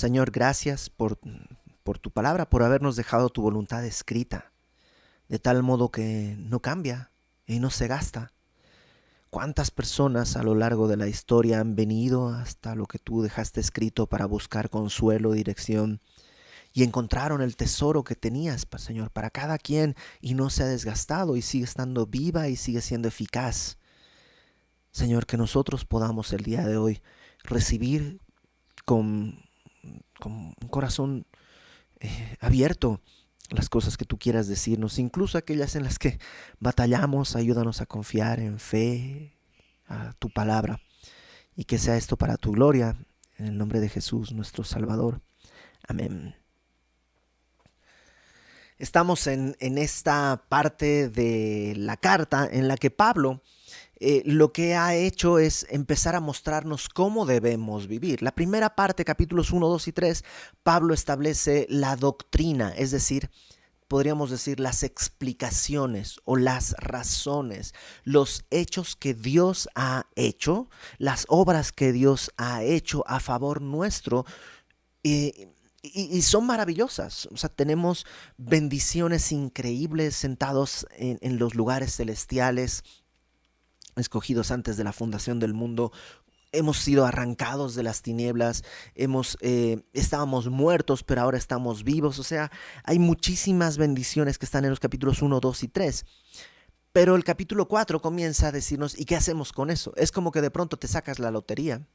Señor, gracias por tu palabra, por habernos dejado tu voluntad escrita, de tal modo que no cambia y no se gasta. ¿Cuántas personas a lo largo de la historia han venido hasta lo que tú dejaste escrito para buscar consuelo, dirección, y encontraron el tesoro que tenías, Señor, para cada quien, y no se ha desgastado y sigue estando viva y sigue siendo eficaz? Señor, que nosotros podamos el día de hoy recibir con, con un corazón abierto las cosas que tú quieras decirnos, incluso aquellas en las que batallamos. Ayúdanos a confiar en fe a tu palabra, y que sea esto para tu gloria, en el nombre de Jesús nuestro Salvador. Amén. Estamos en esta parte de la carta en la que Pablo lo que ha hecho es empezar a mostrarnos cómo debemos vivir. La primera parte, capítulos 1, 2 y 3, Pablo establece la doctrina, es decir, podríamos decir las explicaciones o las razones, los hechos que Dios ha hecho, las obras que Dios ha hecho a favor nuestro. Y son maravillosas. O sea, tenemos bendiciones increíbles sentados en los lugares celestiales, escogidos antes de la fundación del mundo. Hemos sido arrancados de las tinieblas, estábamos muertos, pero ahora estamos vivos. O sea, hay muchísimas bendiciones que están en los capítulos 1, 2 y 3. Pero el capítulo 4 comienza a decirnos, ¿y qué hacemos con eso? Es como que de pronto te sacas la lotería.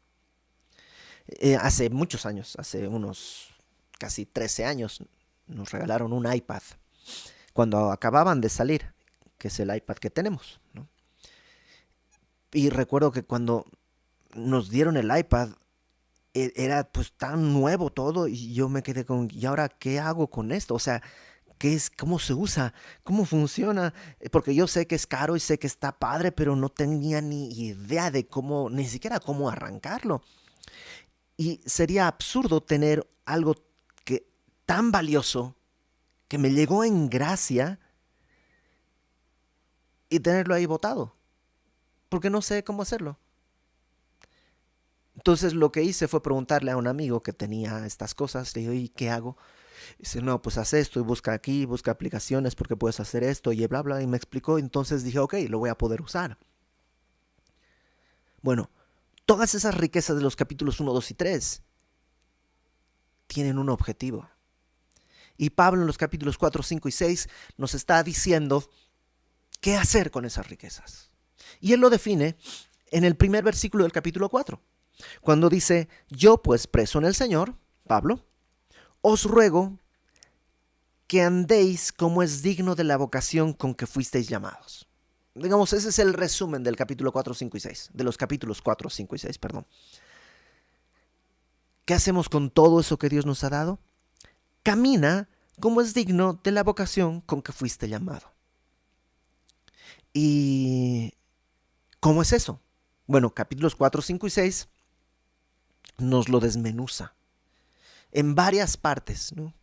Hace muchos años, hace unos casi 13 años, nos regalaron un iPad. Cuando acababan de salir, que es el iPad que tenemos, ¿no? Y recuerdo que cuando nos dieron el iPad, era pues tan nuevo todo, y yo me quedé con, ¿y ahora qué hago con esto? O sea, ¿qué es? ¿Cómo se usa? ¿Cómo funciona? Porque yo sé que es caro y sé que está padre, pero no tenía ni idea de cómo, ni siquiera cómo arrancarlo. Y sería absurdo tener algo que tan valioso, que me llegó en gracia, y tenerlo ahí botado, porque no sé cómo hacerlo. Entonces lo que hice fue preguntarle a un amigo que tenía estas cosas. Le dije, ¿y qué hago? Dice, no, pues haz esto y busca aquí, busca aplicaciones porque puedes hacer esto y bla, bla. Y me explicó. Entonces dije, ok, lo voy a poder usar. Bueno, todas esas riquezas de los capítulos 1, 2 y 3 tienen un objetivo. Y Pablo en los capítulos 4, 5 y 6 nos está diciendo qué hacer con esas riquezas. Y él lo define en el primer versículo del capítulo 4, cuando dice, yo pues preso en el Señor, Pablo, os ruego que andéis como es digno de la vocación con que fuisteis llamados. Digamos, ese es el resumen del capítulo 4, 5 y 6, de los capítulos 4, 5 y 6, perdón. ¿Qué hacemos con todo eso que Dios nos ha dado? Camina como es digno de la vocación con que fuiste llamado. ¿Y cómo es eso? Bueno, capítulos 4, 5 y 6 nos lo desmenuza en varias partes, ¿no?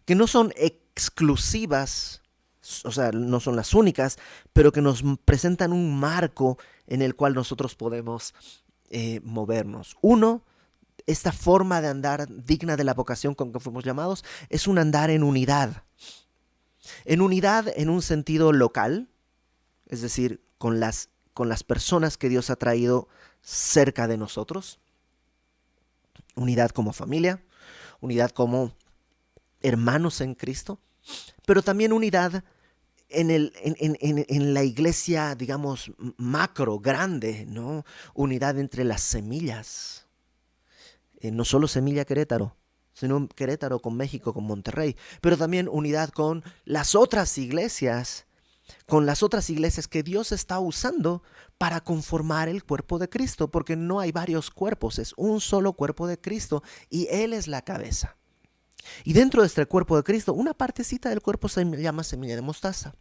Que no son exclusivas, o sea, no son las únicas, pero que nos presentan un marco en el cual nosotros podemos movernos. Uno, esta forma de andar digna de la vocación con que fuimos llamados, es un andar en unidad. En unidad en un sentido local, es decir, con las personas que Dios ha traído cerca de nosotros. Unidad como familia, unidad como hermanos en Cristo, pero también unidad en la iglesia, digamos, macro, grande, ¿no? Unidad entre las semillas. No solo Semilla Querétaro, sino Querétaro con México, con Monterrey, pero también unidad con las otras iglesias que Dios está usando para conformar el cuerpo de Cristo, porque no hay varios cuerpos, es un solo cuerpo de Cristo y Él es la cabeza. Y dentro de este cuerpo de Cristo, una partecita del cuerpo se llama semilla de mostaza.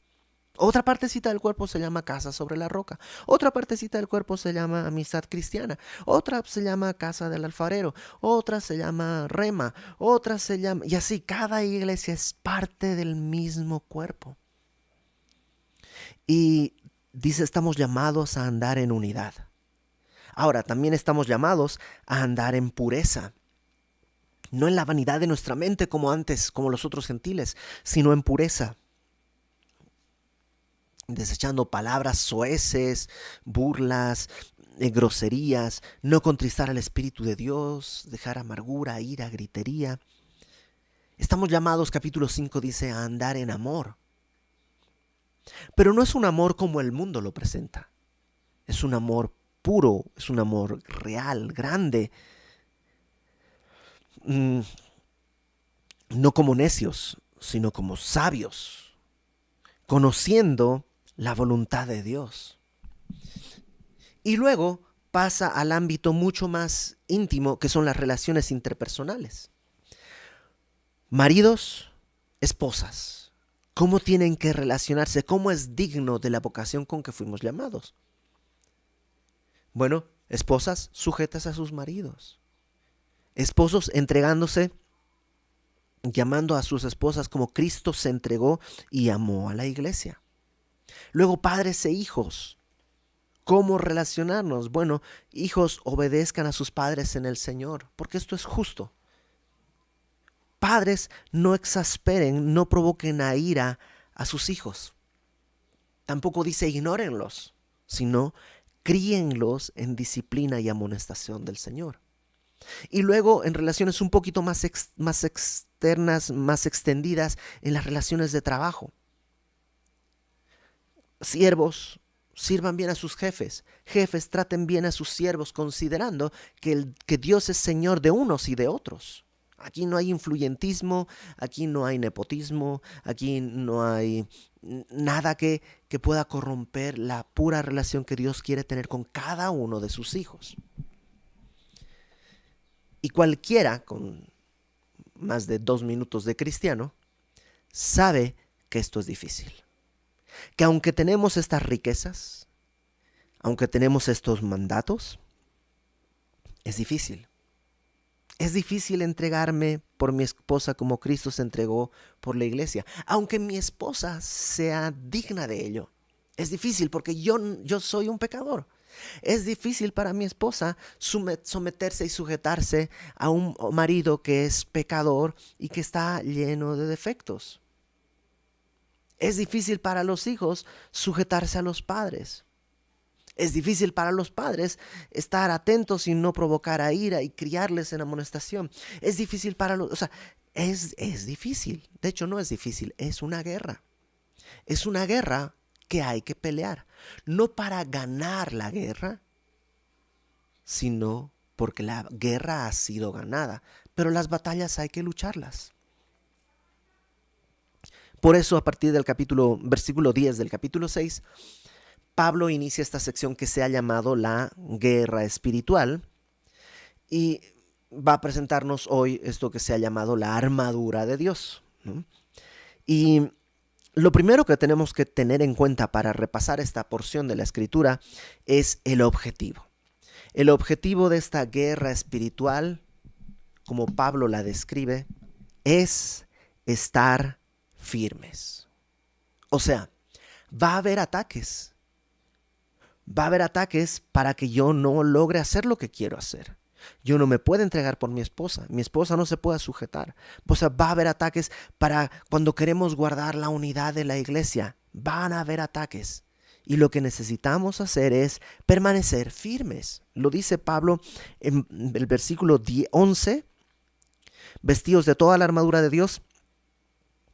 Otra partecita del cuerpo se llama casa sobre la roca. Otra partecita del cuerpo se llama amistad cristiana. Otra se llama casa del alfarero. Otra se llama rema. Otra se llama... Y así, cada iglesia es parte del mismo cuerpo. Y dice, estamos llamados a andar en unidad. Ahora, también estamos llamados a andar en pureza. no en la vanidad de nuestra mente como antes, como los otros gentiles, sino en pureza, desechando palabras soeces, burlas, groserías, no contristar al Espíritu de Dios, dejar amargura, ira, gritería. Estamos llamados, capítulo 5 dice, a andar en amor. Pero no es un amor como el mundo lo presenta. Es un amor puro, es un amor real, grande. No como necios, sino como sabios, conociendo la voluntad de Dios. Y luego pasa al ámbito mucho más íntimo, que son las relaciones interpersonales. Maridos, esposas, ¿cómo tienen que relacionarse? ¿Cómo es digno de la vocación con que fuimos llamados? Bueno, esposas sujetas a sus maridos. Esposos entregándose, llamando a sus esposas como Cristo se entregó y amó a la iglesia. Luego, padres e hijos. ¿Cómo relacionarnos? Bueno, hijos, obedezcan a sus padres en el Señor, porque esto es justo. Padres, no exasperen, no provoquen a ira a sus hijos. Tampoco dice ignórenlos, sino críenlos en disciplina y amonestación del Señor. Y luego en relaciones un poquito más externas, más extendidas, en las relaciones de trabajo. Siervos, sirvan bien a sus jefes. Jefes, traten bien a sus siervos, considerando que Dios es Señor de unos y de otros. Aquí no hay influyentismo, aquí no hay nepotismo, aquí no hay nada que pueda corromper la pura relación que Dios quiere tener con cada uno de sus hijos. Y cualquiera con más de 2 minutos de cristiano sabe que esto es difícil. Que aunque tenemos estas riquezas, aunque tenemos estos mandatos, es difícil. Es difícil entregarme por mi esposa como Cristo se entregó por la iglesia, aunque mi esposa sea digna de ello. Es difícil porque yo soy un pecador. Es difícil para mi esposa someterse y sujetarse a un marido que es pecador y que está lleno de defectos. Es difícil para los hijos sujetarse a los padres. Es difícil para los padres estar atentos y no provocar a ira y criarles en amonestación. Es difícil para los... O sea, es difícil. De hecho, no es difícil, es una guerra. Es una guerra que hay que pelear. No para ganar la guerra, sino porque la guerra ha sido ganada. Pero las batallas hay que lucharlas. Por eso, a partir del versículo 10 del capítulo 6, Pablo inicia esta sección que se ha llamado la guerra espiritual y va a presentarnos hoy esto que se ha llamado la armadura de Dios, ¿no? Y lo primero que tenemos que tener en cuenta para repasar esta porción de la Escritura es el objetivo. El objetivo de esta guerra espiritual, como Pablo la describe, es estar firmes. O sea, va a haber ataques. Va a haber ataques para que yo no logre hacer lo que quiero hacer. Yo no me puedo entregar por mi esposa no se puede sujetar. O sea, va a haber ataques para cuando queremos guardar la unidad de la iglesia. Van a haber ataques. Y lo que necesitamos hacer es permanecer firmes. Lo dice Pablo en el versículo 11. Vestidos de toda la armadura de Dios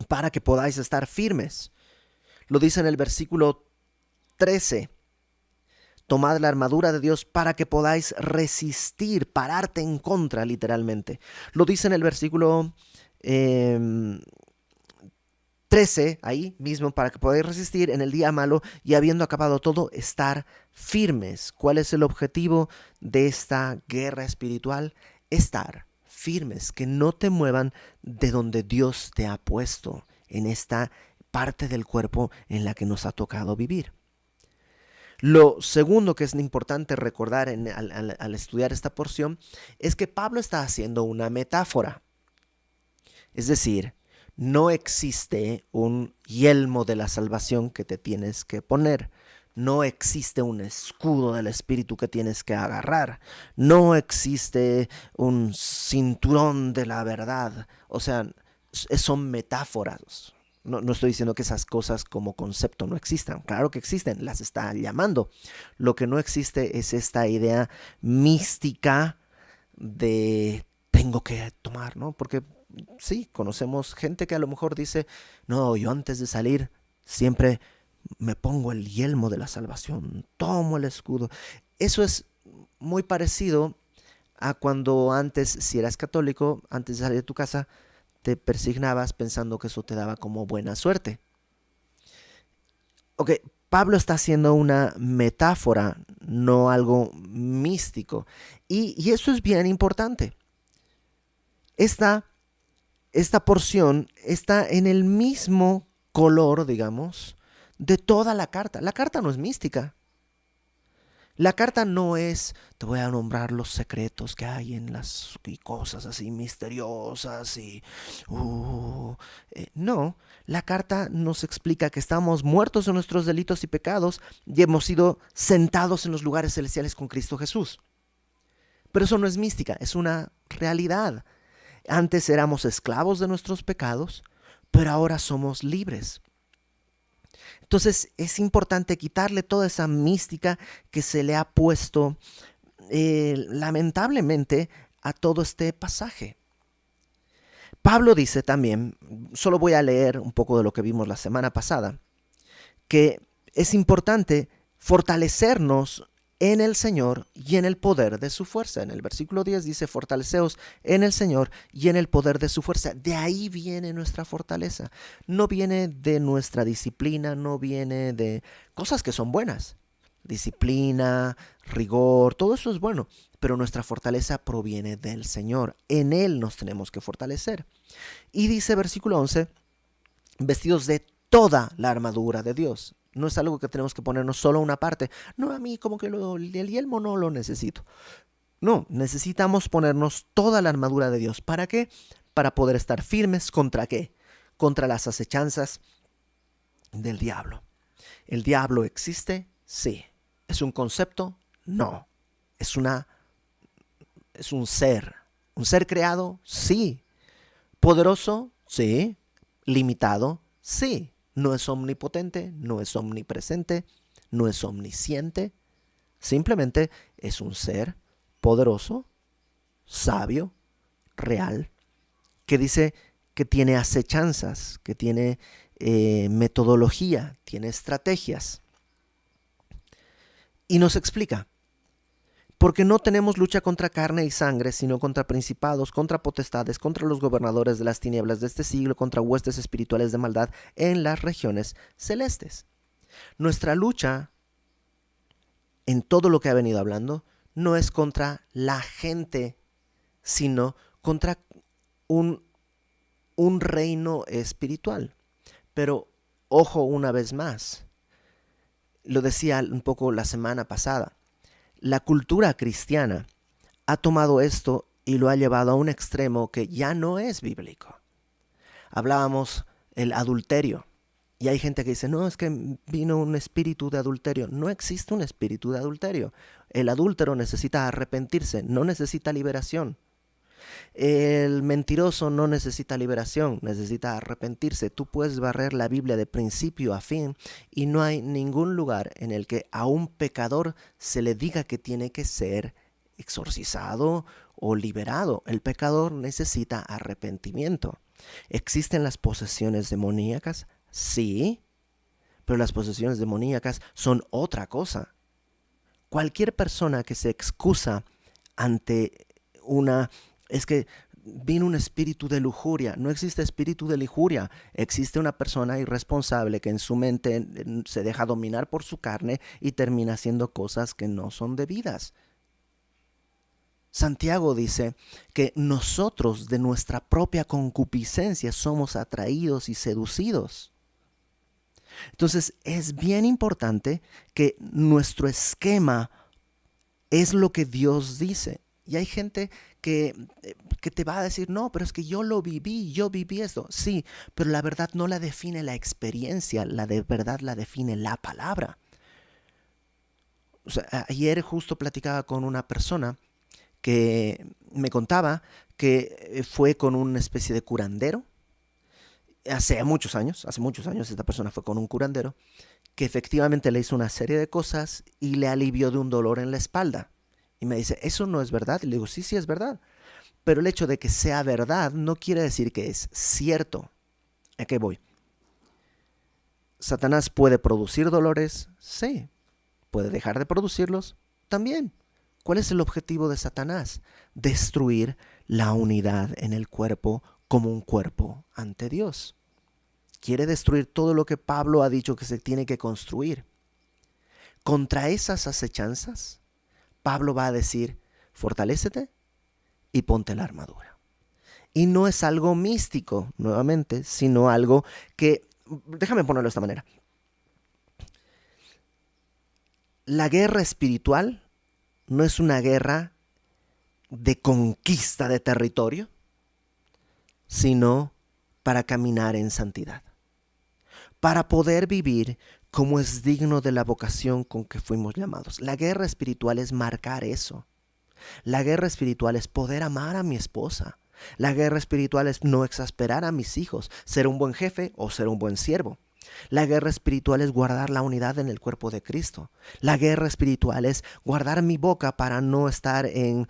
para que podáis estar firmes. Lo dice en el versículo 13. Tomad la armadura de Dios para que podáis resistir, pararte en contra, literalmente. Lo dice en el versículo 13, ahí mismo, para que podáis resistir en el día malo y habiendo acabado todo, estar firmes. ¿Cuál es el objetivo de esta guerra espiritual? Estar firmes, que no te muevan de donde Dios te ha puesto, en esta parte del cuerpo en la que nos ha tocado vivir. Lo segundo que es importante recordar al estudiar esta porción es que Pablo está haciendo una metáfora. Es decir, no existe un yelmo de la salvación que te tienes que poner. No existe un escudo del Espíritu que tienes que agarrar. No existe un cinturón de la verdad. O sea, son metáforas. No estoy diciendo que esas cosas como concepto no existan. Claro que existen, las está llamando. Lo que no existe es esta idea mística de tengo que tomar, ¿no? Porque sí, conocemos gente que a lo mejor dice, no, yo antes de salir siempre me pongo el yelmo de la salvación, tomo el escudo. Eso es muy parecido a cuando antes, si eras católico, antes de salir de tu casa, te persignabas pensando que eso te daba como buena suerte. Ok, Pablo está haciendo una metáfora, no algo místico. Y eso es bien importante. Esta, esta porción está en el mismo color, digamos, de toda la carta. La carta no es mística. La carta no es, te voy a nombrar los secretos que hay en las y cosas así misteriosas y... no, la carta nos explica que estamos muertos en nuestros delitos y pecados y hemos sido sentados en los lugares celestiales con Cristo Jesús. Pero eso no es mística, es una realidad. Antes éramos esclavos de nuestros pecados, pero ahora somos libres. Entonces es importante quitarle toda esa mística que se le ha puesto lamentablemente a todo este pasaje. Pablo dice también, solo voy a leer un poco de lo que vimos la semana pasada, que es importante fortalecernos en el Señor y en el poder de su fuerza. En el versículo 10 dice, fortaleceos en el Señor y en el poder de su fuerza. De ahí viene nuestra fortaleza. No viene de nuestra disciplina, no viene de cosas que son buenas. Disciplina, rigor, todo eso es bueno. Pero nuestra fortaleza proviene del Señor. En Él nos tenemos que fortalecer. Y dice versículo 11, vestidos de toda la armadura de Dios. No es algo que tenemos que ponernos solo una parte. No, a mí como que el yelmo no lo necesito. No, necesitamos ponernos toda la armadura de Dios. ¿Para qué? Para poder estar firmes. ¿Contra qué? Contra las acechanzas del diablo. ¿El diablo existe? Sí. ¿Es un concepto? No. ¿Es un ser? ¿Un ser creado? Sí. ¿Poderoso? Sí. ¿Limitado? Sí. No es omnipotente, no es omnipresente, no es omnisciente. Simplemente es un ser poderoso, sabio, real, que dice que tiene acechanzas, que tiene metodología, tiene estrategias. Y nos explica, porque no tenemos lucha contra carne y sangre, sino contra principados, contra potestades, contra los gobernadores de las tinieblas de este siglo, contra huestes espirituales de maldad en las regiones celestes. Nuestra lucha, en todo lo que ha venido hablando, no es contra la gente, sino contra un reino espiritual. Pero, ojo una vez más, lo decía un poco la semana pasada, la cultura cristiana ha tomado esto y lo ha llevado a un extremo que ya no es bíblico. Hablábamos el adulterio. Y hay gente que dice, no, es que vino un espíritu de adulterio. No existe un espíritu de adulterio. El adúltero necesita arrepentirse, no necesita liberación. El mentiroso no necesita liberación, necesita arrepentirse. Tú puedes barrer la Biblia de principio a fin y no hay ningún lugar en el que a un pecador se le diga que tiene que ser exorcizado o liberado. El pecador necesita arrepentimiento. ¿Existen las posesiones demoníacas? Sí, pero las posesiones demoníacas son otra cosa. Cualquier persona que se excusa ante es que vino un espíritu de lujuria. No existe espíritu de lujuria. Existe una persona irresponsable que en su mente se deja dominar por su carne y termina haciendo cosas que no son debidas. Santiago dice que nosotros de nuestra propia concupiscencia somos atraídos y seducidos. Entonces es bien importante que nuestro esquema es lo que Dios dice. Y hay gente que te va a decir, no, pero es que yo viví esto. Sí, pero la verdad no la define la experiencia, la de verdad la define la palabra. O sea, ayer justo platicaba con una persona que me contaba que fue con una especie de curandero. Hace muchos años esta persona fue con un curandero que efectivamente le hizo una serie de cosas y le alivió de un dolor en la espalda. Y me dice, ¿eso no es verdad? Y le digo, sí, sí es verdad. Pero el hecho de que sea verdad no quiere decir que es cierto. ¿A qué voy? ¿Satanás puede producir dolores? Sí. ¿Puede dejar de producirlos? También. ¿Cuál es el objetivo de Satanás? Destruir la unidad en el cuerpo como un cuerpo ante Dios. Quiere destruir todo lo que Pablo ha dicho que se tiene que construir. Contra esas acechanzas, Pablo va a decir, fortalécete y ponte la armadura. Y no es algo místico, nuevamente, sino algo que, déjame ponerlo de esta manera. La guerra espiritual no es una guerra de conquista de territorio, sino para caminar en santidad, para poder vivir como es digno de la vocación con que fuimos llamados. La guerra espiritual es marcar eso. La guerra espiritual es poder amar a mi esposa. La guerra espiritual es no exasperar a mis hijos, ser un buen jefe o ser un buen siervo. La guerra espiritual es guardar la unidad en el cuerpo de Cristo. La guerra espiritual es guardar mi boca para no estar en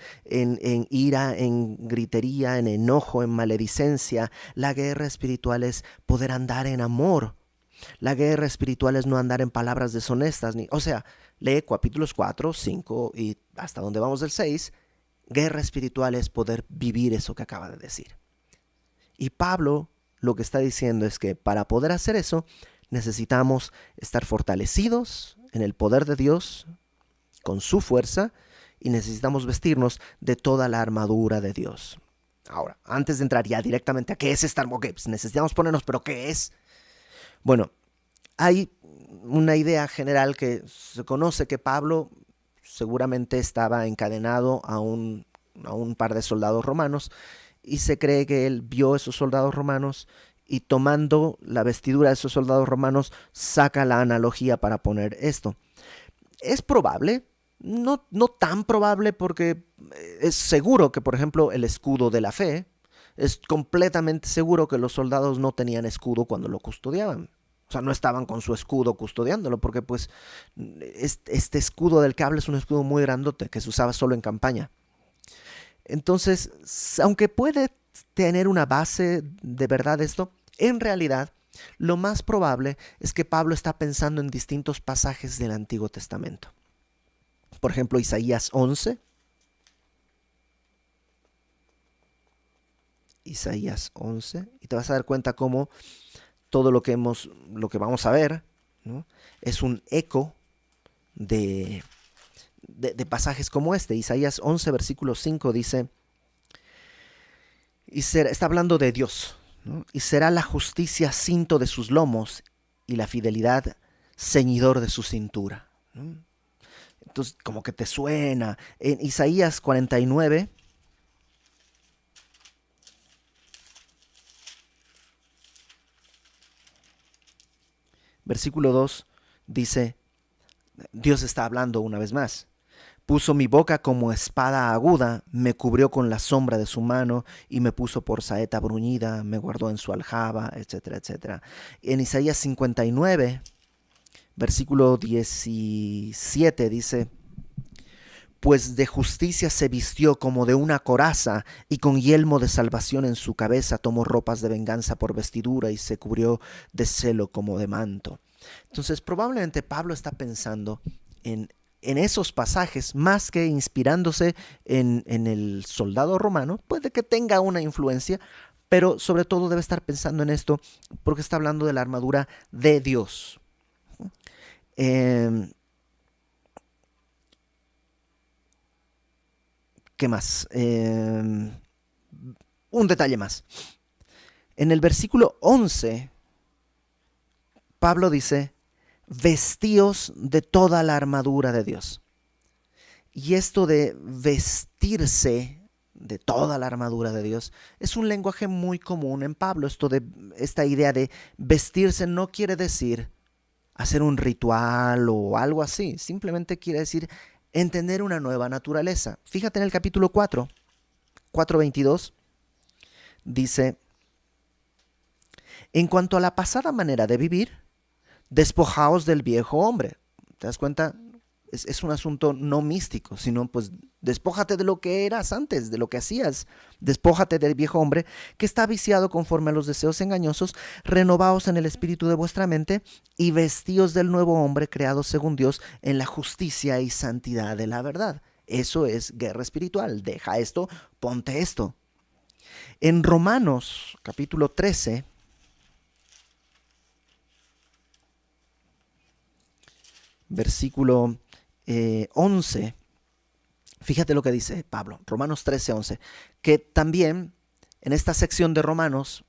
ira, en gritería, en enojo, en maledicencia. La guerra espiritual es poder andar en amor. La guerra espiritual es no andar en palabras deshonestas. O sea, lee capítulos 4, 5 y hasta donde vamos del 6. Guerra espiritual es poder vivir eso que acaba de decir. Y Pablo lo que está diciendo es que para poder hacer eso necesitamos estar fortalecidos en el poder de Dios, con su fuerza, y necesitamos vestirnos de toda la armadura de Dios. Ahora, antes de entrar ya directamente a qué es esta armadura, pues necesitamos ponernos, pero ¿qué es? Bueno, hay una idea general que se conoce que Pablo seguramente estaba encadenado a un par de soldados romanos y se cree que él vio a esos soldados romanos y tomando la vestidura de esos soldados romanos saca la analogía para poner esto. Es probable, no tan probable porque es seguro que, por ejemplo, el escudo de la fe, es completamente seguro que los soldados no tenían escudo cuando lo custodiaban. O sea, no estaban con su escudo custodiándolo porque pues este escudo del que habla es un escudo muy grandote que se usaba solo en campaña. Entonces, aunque puede tener una base de verdad esto, en realidad lo más probable es que Pablo está pensando en distintos pasajes del Antiguo Testamento. Por ejemplo, Isaías 11. Isaías 11. Y te vas a dar cuenta cómo todo lo que vamos a ver, ¿no?, es un eco de pasajes como este. Isaías 11, versículo 5 dice, está hablando de Dios, ¿no? Y será la justicia cinto de sus lomos y la fidelidad ceñidor de su cintura, ¿no? Entonces, como que te suena. En Isaías 49, versículo 2, dice, Dios está hablando una vez más. Puso mi boca como espada aguda, me cubrió con la sombra de su mano y me puso por saeta bruñida, me guardó en su aljaba, etcétera, etcétera. En Isaías 59, versículo 17 dice, pues de justicia se vistió como de una coraza y con yelmo de salvación en su cabeza tomó ropas de venganza por vestidura y se cubrió de celo como de manto. Entonces probablemente Pablo está pensando en esos pasajes más que inspirándose en el soldado romano. Puede que tenga una influencia, pero sobre todo debe estar pensando en esto porque está hablando de la armadura de Dios. ¿Qué más? Un detalle más. En el versículo 11, Pablo dice, vestíos de toda la armadura de Dios. Y esto de vestirse de toda la armadura de Dios es un lenguaje muy común en Pablo. Esta idea de vestirse no quiere decir hacer un ritual o algo así. Simplemente quiere decir entender una nueva naturaleza. Fíjate en el capítulo 4:22, dice: en cuanto a la pasada manera de vivir, despojaos del viejo hombre. ¿Te das cuenta? Es un asunto no místico, sino pues despójate de lo que eras antes, de lo que hacías. Despójate del viejo hombre que está viciado conforme a los deseos engañosos, renovaos en el espíritu de vuestra mente y vestíos del nuevo hombre creado según Dios en la justicia y santidad de la verdad. Eso es guerra espiritual. Deja esto, ponte esto. En Romanos capítulo 13, versículo 11, fíjate lo que dice Pablo, Romanos 13:11, que también en esta sección de Romanos,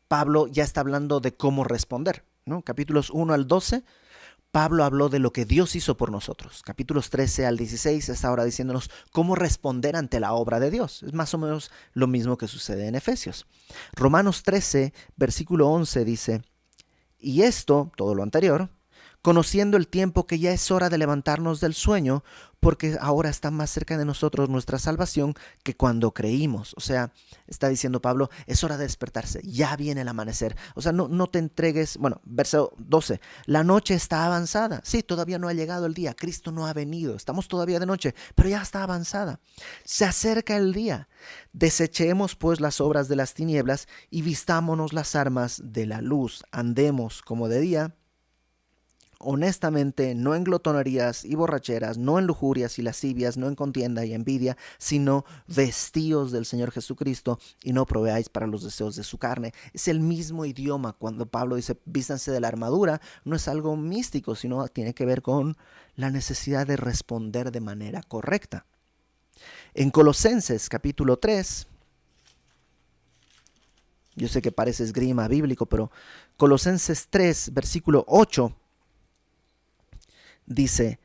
Pablo ya está hablando de cómo responder, ¿no? Capítulos 1 al 12, Pablo habló de lo que Dios hizo por nosotros. Capítulos 13 al 16 está ahora diciéndonos cómo responder ante la obra de Dios. Es más o menos lo mismo que sucede en Efesios. Romanos 13, versículo 11 dice: y esto, todo lo anterior, conociendo el tiempo que ya es hora de levantarnos del sueño, porque ahora está más cerca de nosotros nuestra salvación que cuando creímos. O sea, está diciendo Pablo, es hora de despertarse, ya viene el amanecer. O sea, no te entregues. Bueno, verso 12, la noche está avanzada. Sí, todavía no ha llegado el día, Cristo no ha venido, estamos todavía de noche, pero ya está avanzada. Se acerca el día. Desechemos pues las obras de las tinieblas y vistámonos las armas de la luz. Andemos como de día, honestamente, no en glotonerías y borracheras, no en lujurias y lascivias, no en contienda y envidia, sino vestíos del Señor Jesucristo y no proveáis para los deseos de su carne. Es el mismo idioma cuando Pablo dice vístanse de la armadura. No es algo místico, sino tiene que ver con la necesidad de responder de manera correcta. En Colosenses capítulo 3, yo sé que parece esgrima bíblico, pero Colosenses 3, versículo 8, dice: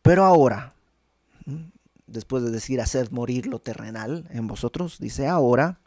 pero ahora, después de decir haced morir lo terrenal en vosotros, dice ahora,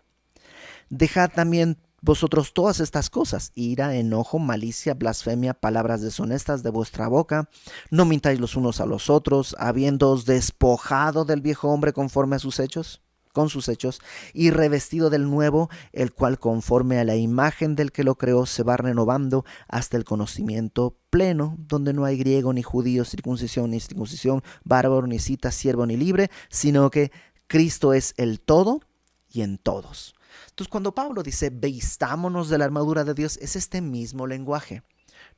dejad también vosotros todas estas cosas: ira, enojo, malicia, blasfemia, palabras deshonestas de vuestra boca. No mintáis los unos a los otros, habiéndoos despojado del viejo hombre conforme a sus hechos, con sus hechos, y revestido del nuevo, el cual conforme a la imagen del que lo creó se va renovando hasta el conocimiento pleno, donde no hay griego ni judío, circuncisión ni circuncisión, bárbaro ni cita, siervo ni libre, sino que Cristo es el todo y en todos. Entonces, cuando Pablo dice vistámonos de la armadura de Dios, es este mismo lenguaje.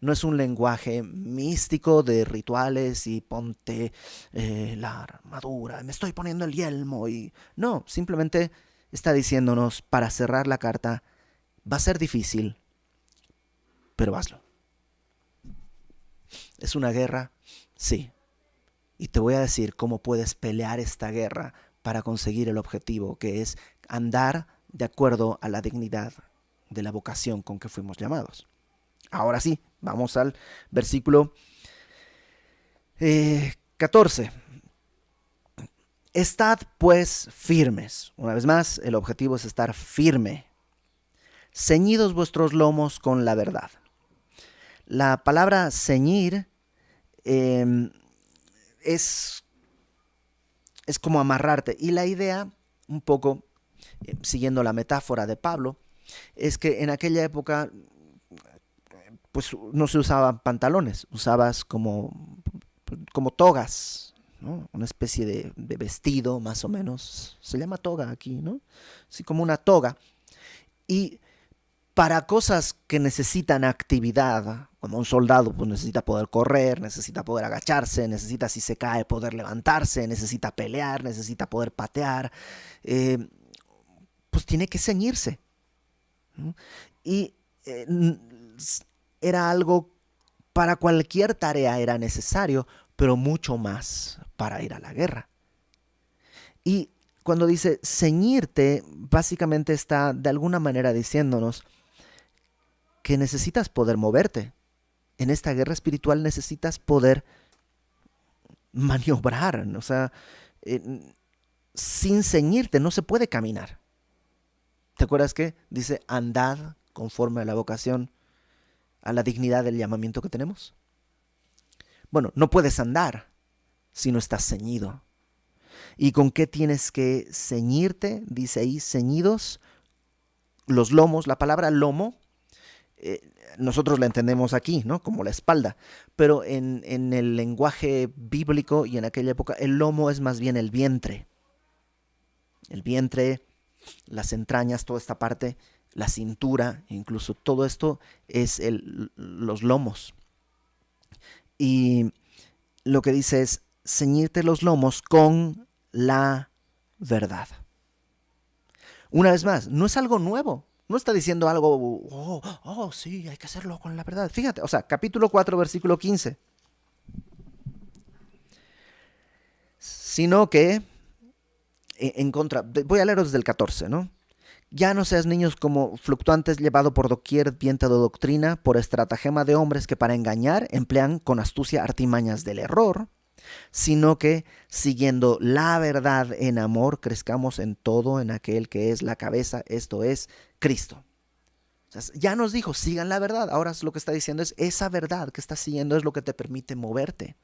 No es un lenguaje místico de rituales y ponte la armadura, me estoy poniendo el yelmo. No, simplemente está diciéndonos, para cerrar la carta, va a ser difícil, pero hazlo. ¿Es una guerra? Sí. Y te voy a decir cómo puedes pelear esta guerra para conseguir el objetivo, que es andar de acuerdo a la dignidad de la vocación con que fuimos llamados. Ahora sí, vamos al versículo 14. Estad pues firmes. Una vez más, el objetivo es estar firme. Ceñidos vuestros lomos con la verdad. La palabra ceñir es como amarrarte. Y la idea, un poco siguiendo la metáfora de Pablo, es que en aquella época pues no se usaban pantalones, usabas como togas, ¿no? Una especie de vestido más o menos, se llama toga aquí, ¿no? Así como una toga. Y para cosas que necesitan actividad, como un soldado pues necesita poder correr, necesita poder agacharse, necesita, si se cae, poder levantarse, necesita pelear, necesita poder patear, pues tiene que ceñirse, ¿no? Y era algo, para cualquier tarea era necesario, pero mucho más para ir a la guerra. Y cuando dice ceñirte, básicamente está de alguna manera diciéndonos que necesitas poder moverte. En esta guerra espiritual necesitas poder maniobrar. O sea, sin ceñirte no se puede caminar. ¿Te acuerdas que dice andad conforme a la vocación, a la dignidad del llamamiento que tenemos? Bueno, no puedes andar si no estás ceñido. ¿Y con qué tienes que ceñirte? Dice ahí, ceñidos los lomos. La palabra lomo, nosotros la entendemos aquí, ¿no? Como la espalda. Pero en el lenguaje bíblico y en aquella época, el lomo es más bien el vientre. El vientre, las entrañas, toda esta parte, la cintura, incluso todo esto es los lomos. Y lo que dice es ceñirte los lomos con la verdad. Una vez más, no es algo nuevo. No está diciendo algo, sí, hay que hacerlo con la verdad. Fíjate, o sea, capítulo 4, versículo 15. Sino que, en contra, voy a leeros desde el 14, ¿no? Ya no seas niños como fluctuantes llevado por doquier viento de doctrina, por estratagema de hombres que para engañar emplean con astucia artimañas del error, sino que siguiendo la verdad en amor crezcamos en todo en aquel que es la cabeza, esto es Cristo. O sea, ya nos dijo, sigan la verdad. Ahora lo que está diciendo es, esa verdad que estás siguiendo es lo que te permite moverte.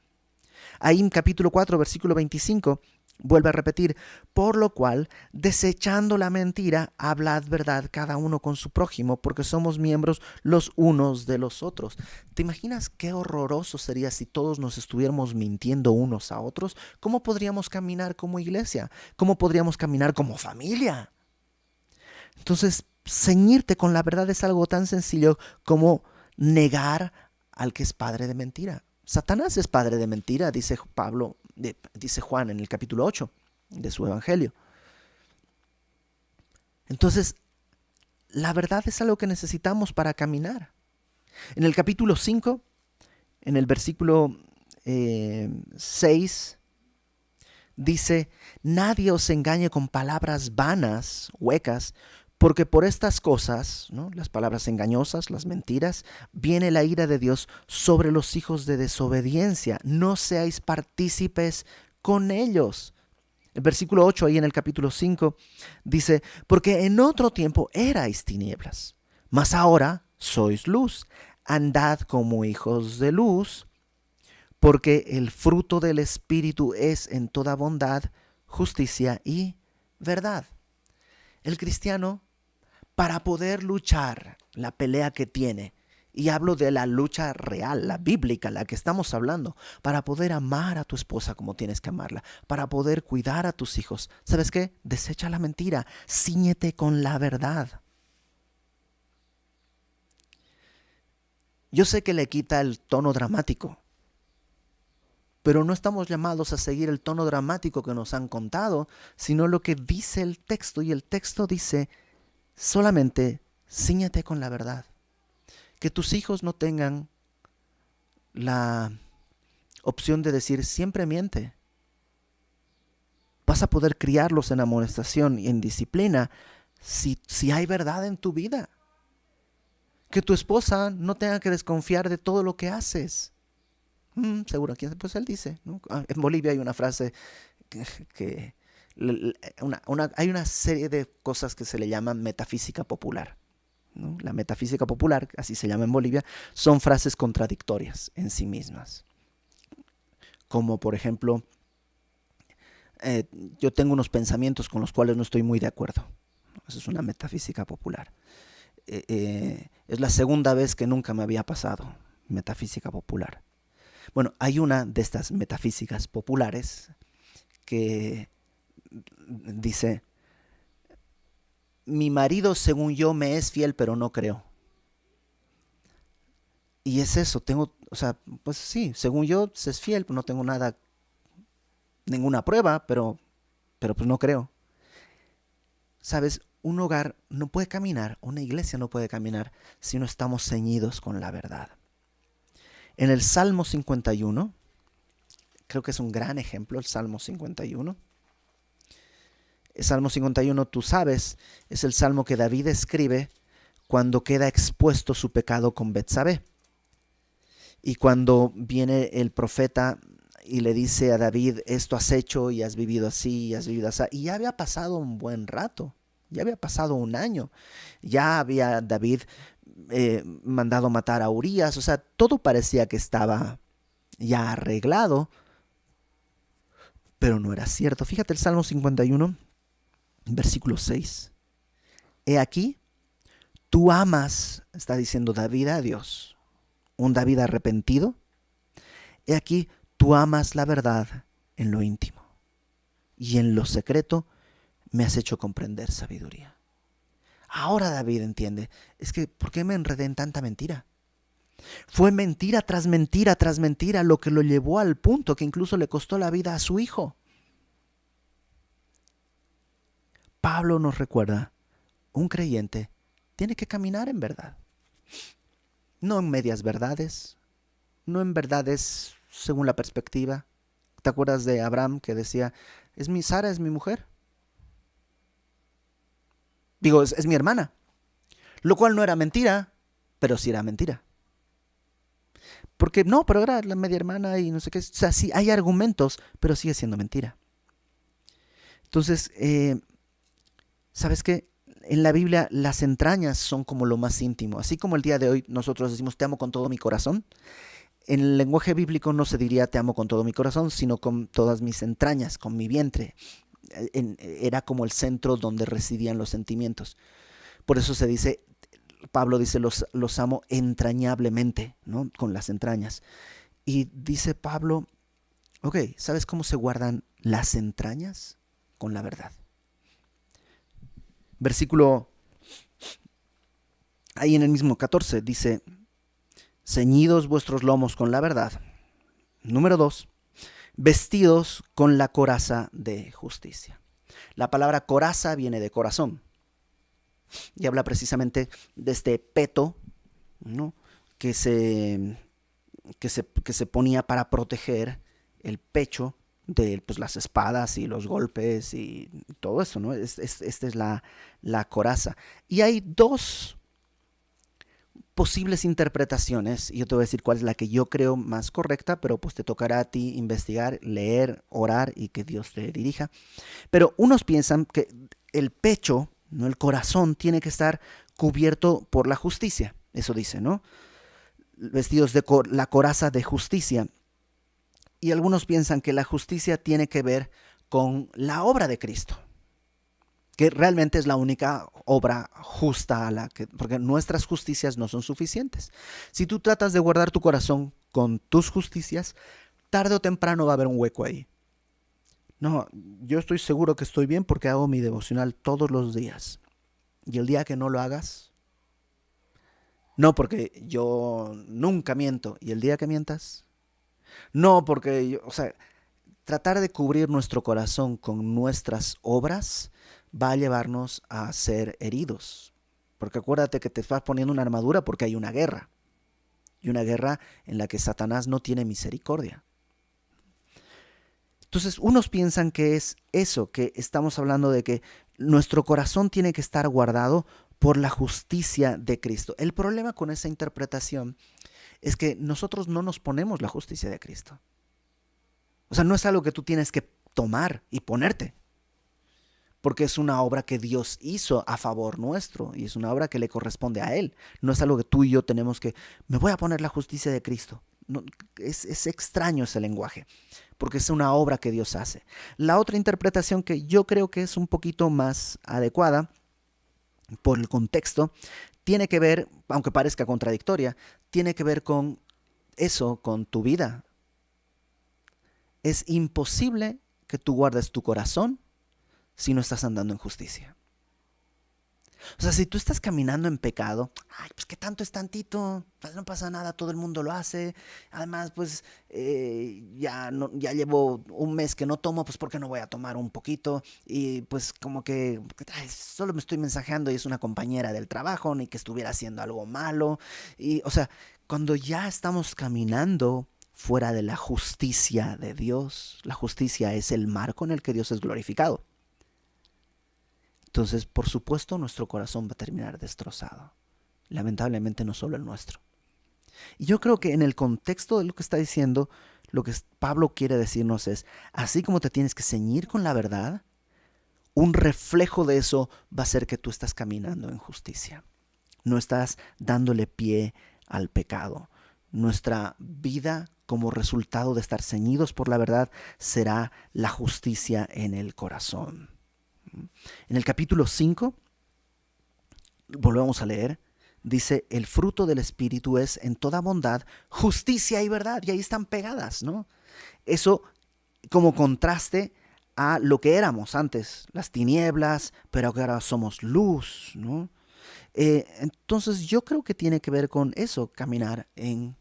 Ahí en capítulo 4, versículo 25, vuelve a repetir, por lo cual, desechando la mentira, hablad verdad cada uno con su prójimo, porque somos miembros los unos de los otros. ¿Te imaginas qué horroroso sería si todos nos estuviéramos mintiendo unos a otros? ¿Cómo podríamos caminar como iglesia? ¿Cómo podríamos caminar como familia? Entonces, ceñirte con la verdad es algo tan sencillo como negar al que es padre de mentira. Satanás es padre de mentira, dice Pablo, dice Juan en el capítulo 8 de su evangelio. Entonces, la verdad es algo que necesitamos para caminar. En el capítulo 5, en el versículo 6, dice, nadie os engañe con palabras vanas, huecas, porque por estas cosas, ¿no?, las palabras engañosas, las mentiras, viene la ira de Dios sobre los hijos de desobediencia. No seáis partícipes con ellos. El versículo 8 ahí en el capítulo 5 dice, porque en otro tiempo erais tinieblas, mas ahora sois luz. Andad como hijos de luz, porque el fruto del Espíritu es en toda bondad, justicia y verdad. El cristiano, para poder luchar la pelea que tiene, y hablo de la lucha real, la bíblica, la que estamos hablando, para poder amar a tu esposa como tienes que amarla, para poder cuidar a tus hijos, ¿sabes qué? Desecha la mentira, cíñete con la verdad. Yo sé que le quita el tono dramático, pero no estamos llamados a seguir el tono dramático que nos han contado, sino lo que dice el texto, y el texto dice, solamente cíñete con la verdad. Que tus hijos no tengan la opción de decir siempre miente. Vas a poder criarlos en amonestación y en disciplina si hay verdad en tu vida. Que tu esposa no tenga que desconfiar de todo lo que haces. Seguro, pues él dice, ¿no? En Bolivia hay una frase que hay una serie de cosas que se le llaman metafísica popular, ¿no? La metafísica popular, así se llama en Bolivia, son frases contradictorias en sí mismas. Como por ejemplo, yo tengo unos pensamientos con los cuales no estoy muy de acuerdo. Eso es una metafísica popular. Es la segunda vez que nunca me había pasado, metafísica popular. Bueno, hay una de estas metafísicas populares que dice, mi marido según yo me es fiel, pero no creo. Y es eso, pues sí, según yo se es fiel, no tengo ninguna prueba, pero pues no creo. Sabes, un hogar no puede caminar, una iglesia no puede caminar si no estamos ceñidos con la verdad. En el Salmo 51, creo que es un gran ejemplo el Salmo 51. El Salmo 51, tú sabes, es el salmo que David escribe cuando queda expuesto su pecado con Betsabé. Y cuando viene el profeta y le dice a David, esto has hecho y has vivido así y has vivido así. Y ya había pasado un buen rato, ya había pasado un año. Ya había David mandado matar a Urías, o sea, todo parecía que estaba ya arreglado, pero no era cierto. Fíjate el Salmo 51, versículo 6. He aquí, tú amas, está diciendo David a Dios, un David arrepentido. He aquí, tú amas la verdad en lo íntimo, y en lo secreto me has hecho comprender sabiduría. Ahora David entiende, es que ¿por qué me enredé en tanta mentira? Fue mentira tras mentira tras mentira lo que lo llevó al punto que incluso le costó la vida a su hijo. Pablo nos recuerda, un creyente tiene que caminar en verdad, no en medias verdades, no en verdades según la perspectiva. ¿Te acuerdas de Abraham que decía, Sara es mi mujer? Digo, es mi hermana. Lo cual no era mentira, pero sí era mentira. Porque no, pero era la media hermana y no sé qué. O sea, sí hay argumentos, pero sigue siendo mentira. Entonces, ¿sabes qué? En la Biblia las entrañas son como lo más íntimo. Así como el día de hoy nosotros decimos te amo con todo mi corazón. En el lenguaje bíblico no se diría te amo con todo mi corazón, sino con todas mis entrañas, con mi vientre. Era como el centro donde residían los sentimientos. Por eso se dice, Pablo dice, los amo entrañablemente, ¿no? Con las entrañas. Y dice Pablo, ok, ¿sabes cómo se guardan las entrañas? Con la verdad. Versículo, ahí en el mismo 14, dice, ceñidos vuestros lomos con la verdad. Número 2, vestidos con la coraza de justicia. La palabra coraza viene de corazón y habla precisamente de este peto, ¿no? que se ponía para proteger el pecho de pues, las espadas y los golpes y todo eso, ¿no? Esta es la coraza. Y hay dos posibles interpretaciones, y yo te voy a decir cuál es la que yo creo más correcta, pero pues te tocará a ti investigar, leer, orar y que Dios te dirija. Pero unos piensan que el pecho, ¿no? El corazón tiene que estar cubierto por la justicia, eso dice, ¿no? Vestidos de la coraza de justicia. Y algunos piensan que la justicia tiene que ver con la obra de Cristo, que realmente es la única obra justa porque nuestras justicias no son suficientes. Si tú tratas de guardar tu corazón con tus justicias, tarde o temprano va a haber un hueco ahí. No, yo estoy seguro que estoy bien porque hago mi devocional todos los días. Y el día que no lo hagas, no porque yo nunca miento, y el día que mientas, no porque yo, o sea, tratar de cubrir nuestro corazón con nuestras obras va a llevarnos a ser heridos. Porque acuérdate que te estás poniendo una armadura porque hay una guerra. Y una guerra en la que Satanás no tiene misericordia. Entonces, unos piensan que es eso, que estamos hablando de que nuestro corazón tiene que estar guardado por la justicia de Cristo. El problema con esa interpretación es que nosotros no nos ponemos la justicia de Cristo. O sea, no es algo que tú tienes que tomar y ponerte, porque es una obra que Dios hizo a favor nuestro y es una obra que le corresponde a Él. No es algo que tú y yo tenemos que, me voy a poner la justicia de Cristo. No, es extraño ese lenguaje, porque es una obra que Dios hace. La otra interpretación que yo creo que es un poquito más adecuada por el contexto, tiene que ver, aunque parezca contradictoria, tiene que ver con eso, con tu vida. Es imposible que tú guardes tu corazón si no estás andando en justicia. O sea, si tú estás caminando en pecado, ay, pues qué tanto es tantito, pues no pasa nada, todo el mundo lo hace. Además, pues ya llevo un mes que no tomo, pues ¿por qué no voy a tomar un poquito? Y pues como que ay, solo me estoy mensajeando y es una compañera del trabajo, ni que estuviera haciendo algo malo. Y, o sea, cuando ya estamos caminando fuera de la justicia de Dios, la justicia es el marco en el que Dios es glorificado. Entonces, por supuesto, nuestro corazón va a terminar destrozado. Lamentablemente no solo el nuestro. Y yo creo que en el contexto de lo que está diciendo, lo que Pablo quiere decirnos es, así como te tienes que ceñir con la verdad, un reflejo de eso va a ser que tú estás caminando en justicia. No estás dándole pie al pecado. Nuestra vida como resultado de estar ceñidos por la verdad será la justicia en el corazón. En el capítulo 5, volvemos a leer, dice, el fruto del Espíritu es en toda bondad, justicia y verdad. Y ahí están pegadas, ¿no? Eso como contraste a lo que éramos antes, las tinieblas, pero ahora somos luz, ¿no? Entonces yo creo que tiene que ver con eso, caminar en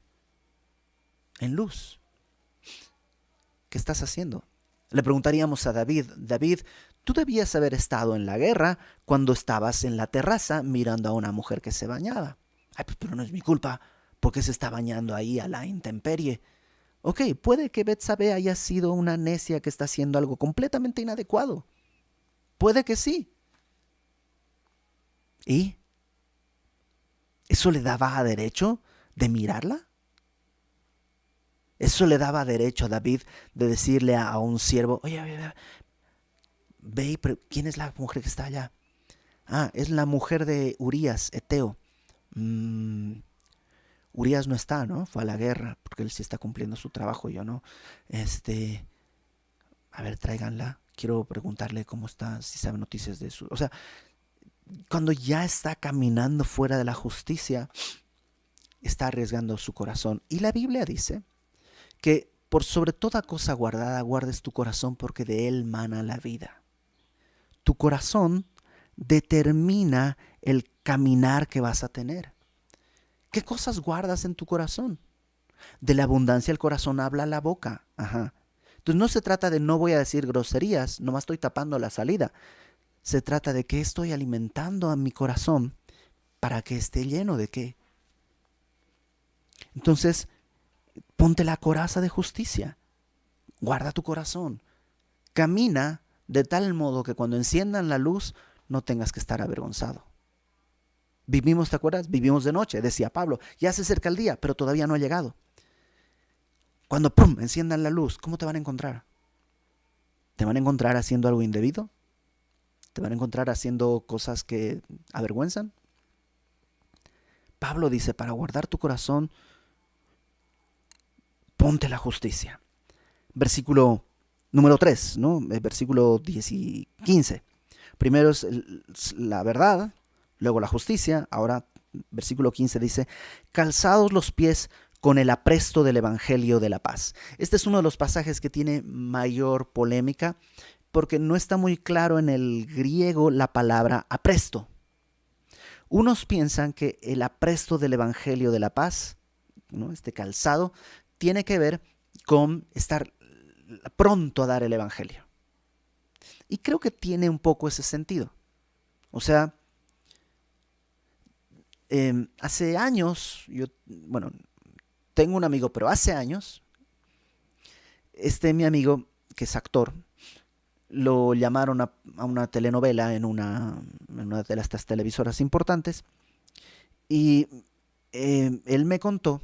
luz. ¿Qué estás haciendo? Le preguntaríamos a David, David, tú debías haber estado en la guerra cuando estabas en la terraza mirando a una mujer que se bañaba. Ay, pues, pero no es mi culpa, porque se está bañando ahí a la intemperie. Ok, puede que Betsabé haya sido una necia que está haciendo algo completamente inadecuado. Puede que sí. ¿Y eso le daba derecho de mirarla? ¿Eso le daba derecho a David de decirle a un siervo, oye, ve, ¿quién es la mujer que está allá? Ah, es la mujer de Urías, Eteo. Urías no está, ¿no? Fue a la guerra, porque él sí está cumpliendo su trabajo, yo no. A ver, tráiganla. Quiero preguntarle cómo está, si sabe noticias de su... O sea, cuando ya está caminando fuera de la justicia, está arriesgando su corazón. Y la Biblia dice que por sobre toda cosa guardada, guardes tu corazón porque de él mana la vida. Tu corazón determina el caminar que vas a tener. ¿Qué cosas guardas en tu corazón? De la abundancia el corazón habla la boca. Ajá. Entonces no se trata de no voy a decir groserías, nomás estoy tapando la salida. Se trata de que estoy alimentando a mi corazón para que esté lleno de qué. Entonces, ponte la coraza de justicia. Guarda tu corazón. Camina de tal modo que cuando enciendan la luz no tengas que estar avergonzado. Vivimos, ¿te acuerdas? Vivimos de noche, decía Pablo. Ya se acerca el día, pero todavía no ha llegado. Cuando ¡pum! Enciendan la luz, ¿cómo te van a encontrar? ¿Te van a encontrar haciendo algo indebido? ¿Te van a encontrar haciendo cosas que avergüenzan? Pablo dice, para guardar tu corazón, ponte la justicia. Versículo número 3, ¿no? Versículo 10 y 15. Primero es la verdad, luego la justicia. Ahora, versículo 15 dice, calzados los pies con el apresto del evangelio de la paz. Este es uno de los pasajes que tiene mayor polémica porque no está muy claro en el griego la palabra apresto. Unos piensan que el apresto del evangelio de la paz, ¿no? Este calzado, tiene que ver con estar pronto a dar el evangelio. Y creo que tiene un poco ese sentido. O sea, hace años, tengo un amigo, pero hace años, mi amigo, que es actor, lo llamaron a una telenovela en una de estas televisoras importantes y él me contó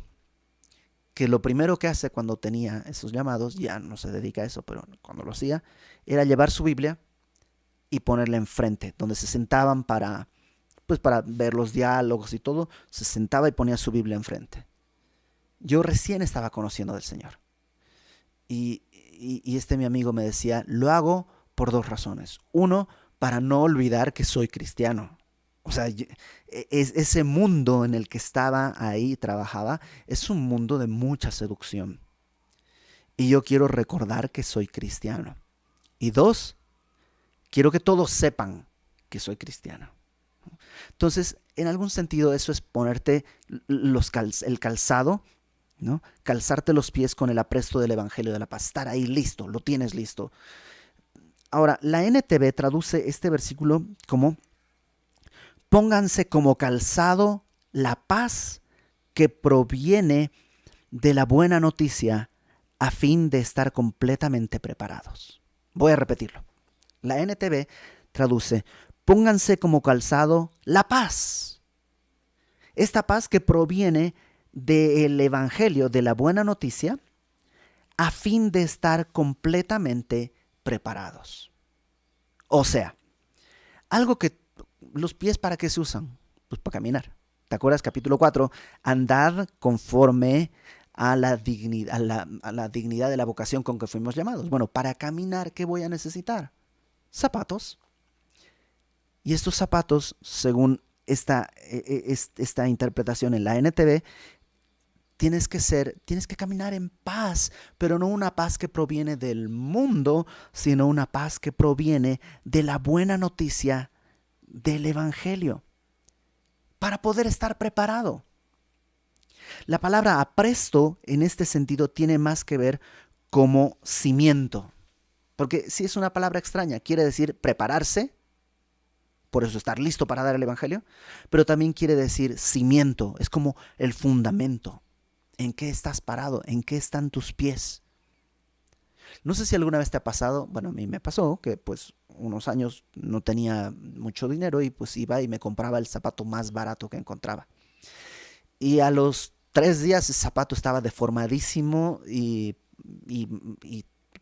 que lo primero que hace cuando tenía esos llamados, ya no se dedica a eso, pero cuando lo hacía, era llevar su Biblia y ponerla enfrente, donde se sentaban para ver los diálogos y todo, se sentaba y ponía su Biblia enfrente. Yo recién estaba conociendo del Señor. Y mi amigo me decía, lo hago por dos razones. Uno, para no olvidar que soy cristiano. O sea, ese mundo en el que estaba ahí, trabajaba, es un mundo de mucha seducción. Y yo quiero recordar que soy cristiano. Y dos, quiero que todos sepan que soy cristiano. Entonces, en algún sentido, eso es ponerte el calzado, ¿no? Calzarte los pies con el apresto del evangelio de la paz. Estar ahí listo, lo tienes listo. Ahora, la NTV traduce este versículo como pónganse como calzado la paz que proviene de la buena noticia a fin de estar completamente preparados. Voy a repetirlo. La NTV traduce pónganse como calzado la paz. Esta paz que proviene del evangelio, de la buena noticia, a fin de estar completamente preparados. O sea, algo que los pies ¿para qué se usan? Pues para caminar. ¿Te acuerdas? Capítulo 4, andad conforme a la dignidad de la vocación con que fuimos llamados. Bueno, para caminar, ¿qué voy a necesitar? Zapatos. Y estos zapatos, según esta interpretación en la NTV, tienes que caminar en paz, pero no una paz que proviene del mundo, sino una paz que proviene de la buena noticia del Evangelio, para poder estar preparado. La palabra apresto en este sentido tiene más que ver como cimiento, porque si es una palabra extraña, quiere decir prepararse, por eso estar listo para dar el Evangelio, pero también quiere decir cimiento, es como el fundamento. ¿En qué estás parado? ¿En qué están tus pies? No sé si alguna vez te ha pasado, bueno, a mí me pasó que pues unos años no tenía mucho dinero y pues iba y me compraba el zapato más barato que encontraba. Y a los 3 días el zapato estaba deformadísimo y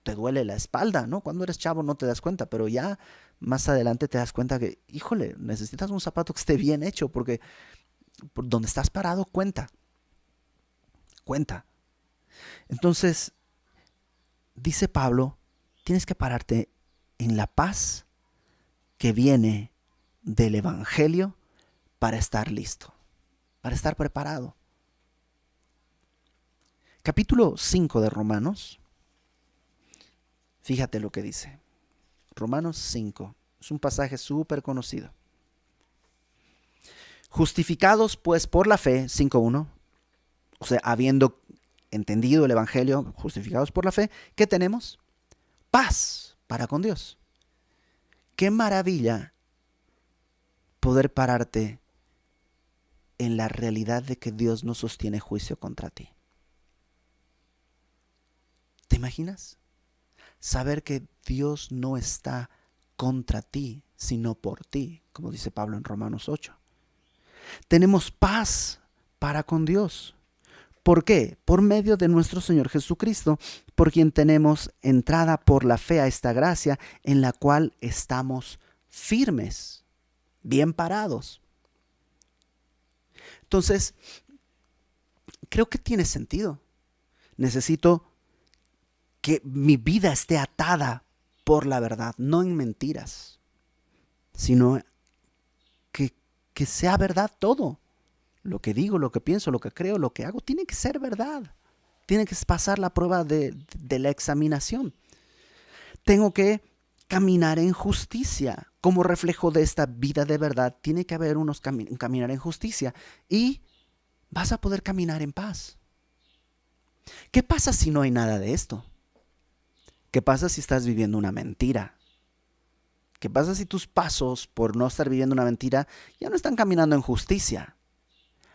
te duele la espalda, ¿no? Cuando eres chavo no te das cuenta, pero ya más adelante te das cuenta que, híjole, necesitas un zapato que esté bien hecho porque por donde estás parado cuenta. Entonces, dice Pablo, tienes que pararte en la paz que viene del Evangelio para estar listo, para estar preparado. Capítulo 5 de Romanos, fíjate lo que dice. Romanos 5, es un pasaje súper conocido. Justificados pues por la fe, 5:1, o sea, habiendo entendido el Evangelio, justificados por la fe, ¿qué tenemos? Paz para con Dios. Qué maravilla poder pararte en la realidad de que Dios no sostiene juicio contra ti. ¿Te imaginas? Saber que Dios no está contra ti, sino por ti, como dice Pablo en Romanos 8. Tenemos paz para con Dios. ¿Por qué? Por medio de nuestro Señor Jesucristo, por quien tenemos entrada por la fe a esta gracia en la cual estamos firmes, bien parados. Entonces, creo que tiene sentido. Necesito que mi vida esté atada por la verdad, no en mentiras, sino que sea verdad todo. Lo que digo, lo que pienso, lo que creo, lo que hago, tiene que ser verdad. Tiene que pasar la prueba de la examinación. Tengo que caminar en justicia. Como reflejo de esta vida de verdad, tiene que haber un caminar en justicia. Y vas a poder caminar en paz. ¿Qué pasa si no hay nada de esto? ¿Qué pasa si estás viviendo una mentira? ¿Qué pasa si tus pasos, por no estar viviendo una mentira, ya no están caminando en justicia?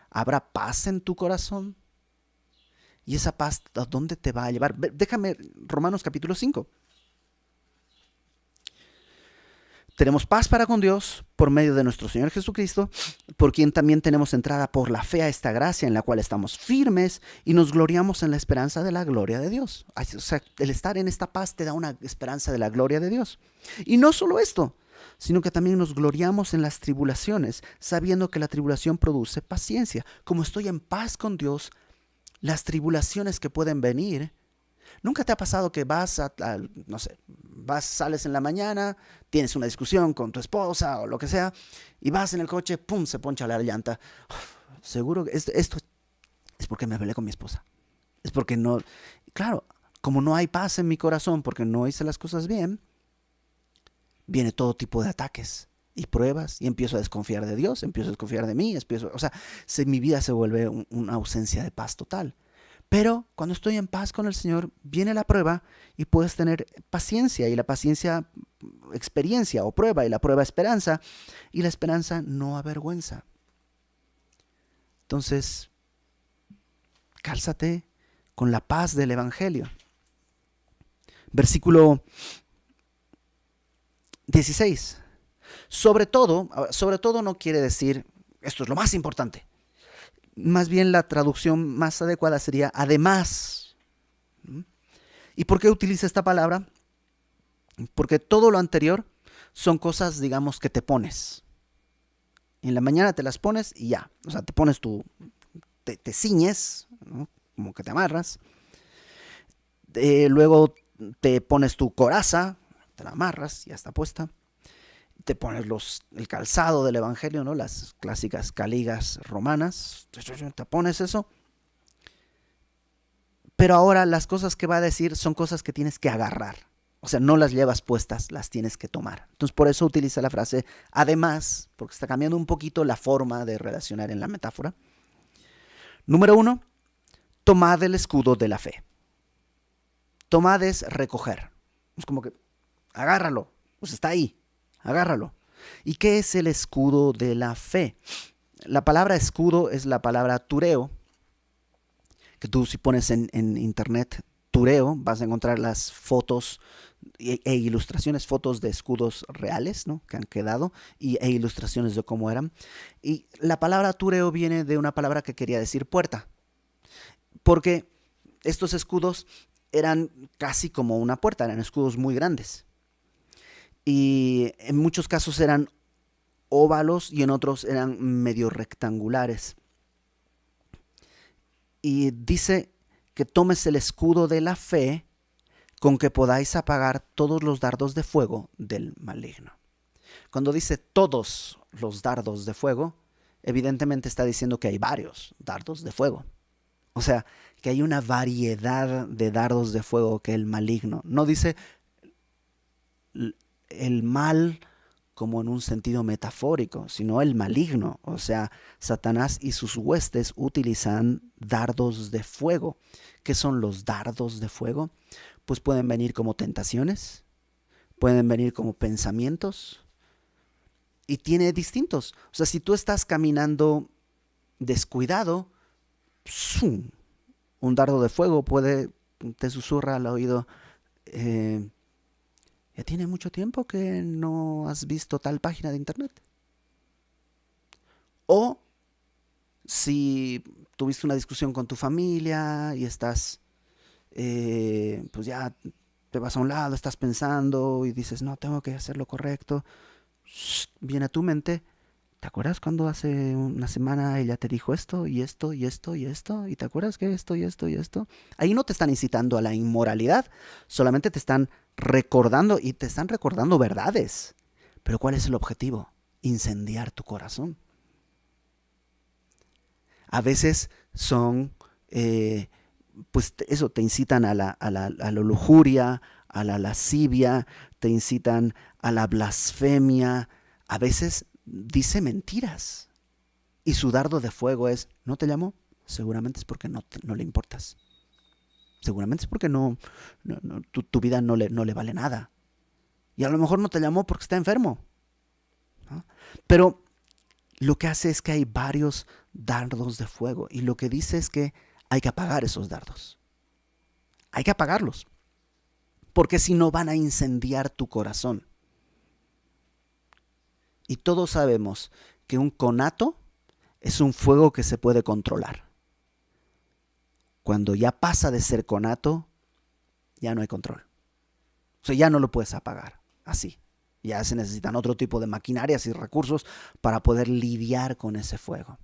¿Habrá paz en tu corazón? ¿Y esa paz a dónde te va a llevar? Déjame, Romanos capítulo 5. Tenemos paz para con Dios por medio de nuestro Señor Jesucristo, por quien también tenemos entrada por la fe a esta gracia en la cual estamos firmes y nos gloriamos en la esperanza de la gloria de Dios. O sea, el estar en esta paz te da una esperanza de la gloria de Dios. Y no solo esto, sino que también nos gloriamos en las tribulaciones, sabiendo que la tribulación produce paciencia. Como estoy en paz con Dios, las tribulaciones que pueden venir. ¿Nunca te ha pasado que no sé, sales en la mañana, tienes una discusión con tu esposa o lo que sea, y vas en el coche, pum, se poncha la llanta? Seguro que esto es porque me peleé con mi esposa. Es porque no, claro, como no hay paz en mi corazón porque no hice las cosas bien, viene todo tipo de ataques y pruebas y empiezo a desconfiar de Dios, empiezo a desconfiar de mí, mi vida se vuelve una ausencia de paz total. Pero cuando estoy en paz con el Señor, viene la prueba y puedes tener paciencia, y la paciencia experiencia o prueba, y la prueba esperanza, y la esperanza no avergüenza. Entonces, cálzate con la paz del Evangelio. Versículo 16. Sobre todo no quiere decir esto es lo más importante. Más bien la traducción más adecuada sería además. ¿Y por qué utiliza esta palabra? Porque todo lo anterior son cosas, digamos, que te pones. En la mañana te las pones y ya. O sea, te pones te ciñes, ¿no? como que te amarras. Luego te pones tu coraza, te la amarras, ya está puesta. Te pones el calzado del evangelio, ¿no? Las clásicas caligas romanas. Te pones eso. Pero ahora las cosas que va a decir son cosas que tienes que agarrar. O sea, no las llevas puestas, las tienes que tomar. Entonces, por eso utiliza la frase además, porque está cambiando un poquito la forma de relacionar en la metáfora. Número 1, tomad el escudo de la fe. Tomad es recoger. Es como que agárralo, pues está ahí, agárralo. ¿Y qué es el escudo de la fe? La palabra escudo es la palabra tureo, que tú si pones en internet tureo, vas a encontrar las fotos e ilustraciones, fotos de escudos reales, ¿no? Que han quedado, e ilustraciones de cómo eran. Y la palabra tureo viene de una palabra que quería decir puerta, porque estos escudos eran casi como una puerta, eran escudos muy grandes. Y en muchos casos eran óvalos y en otros eran medio rectangulares. Y dice que tomes el escudo de la fe con que podáis apagar todos los dardos de fuego del maligno. Cuando dice todos los dardos de fuego, evidentemente está diciendo que hay varios dardos de fuego. O sea, que hay una variedad de dardos de fuego que el maligno. No dice el mal como en un sentido metafórico, sino el maligno. O sea, Satanás y sus huestes utilizan dardos de fuego. ¿Qué son los dardos de fuego? Pues pueden venir como tentaciones, pueden venir como pensamientos, y tiene distintos. O sea, si tú estás caminando descuidado, ¡zum!, un dardo de fuego te susurra al oído, ya tiene mucho tiempo que no has visto tal página de internet. O si tuviste una discusión con tu familia y estás, pues ya te vas a un lado, estás pensando y dices, no, tengo que hacer lo correcto. Viene a tu mente, ¿te acuerdas cuando hace una semana ella te dijo esto y esto y esto y esto? ¿Y te acuerdas que esto y esto y esto? Ahí no te están incitando a la inmoralidad, solamente te están recordando y te están recordando verdades. Pero ¿cuál es el objetivo? Incendiar tu corazón. A veces son, pues eso, te incitan a la lujuria, a la lascivia, te incitan a la blasfemia. A veces dice mentiras. Y su dardo de fuego es, ¿no te llamó? Seguramente es porque no le importas. Seguramente es porque tu vida no le vale nada. Y a lo mejor no te llamó porque está enfermo, ¿no? Pero lo que hace es que hay varios dardos de fuego. Y lo que dice es que hay que apagar esos dardos. Hay que apagarlos. Porque si no van a incendiar tu corazón. Y todos sabemos que un conato es un fuego que se puede controlar. Cuando ya pasa de ser conato, ya no hay control. O sea, ya no lo puedes apagar así. Ya se necesitan otro tipo de maquinarias y recursos para poder lidiar con ese fuego.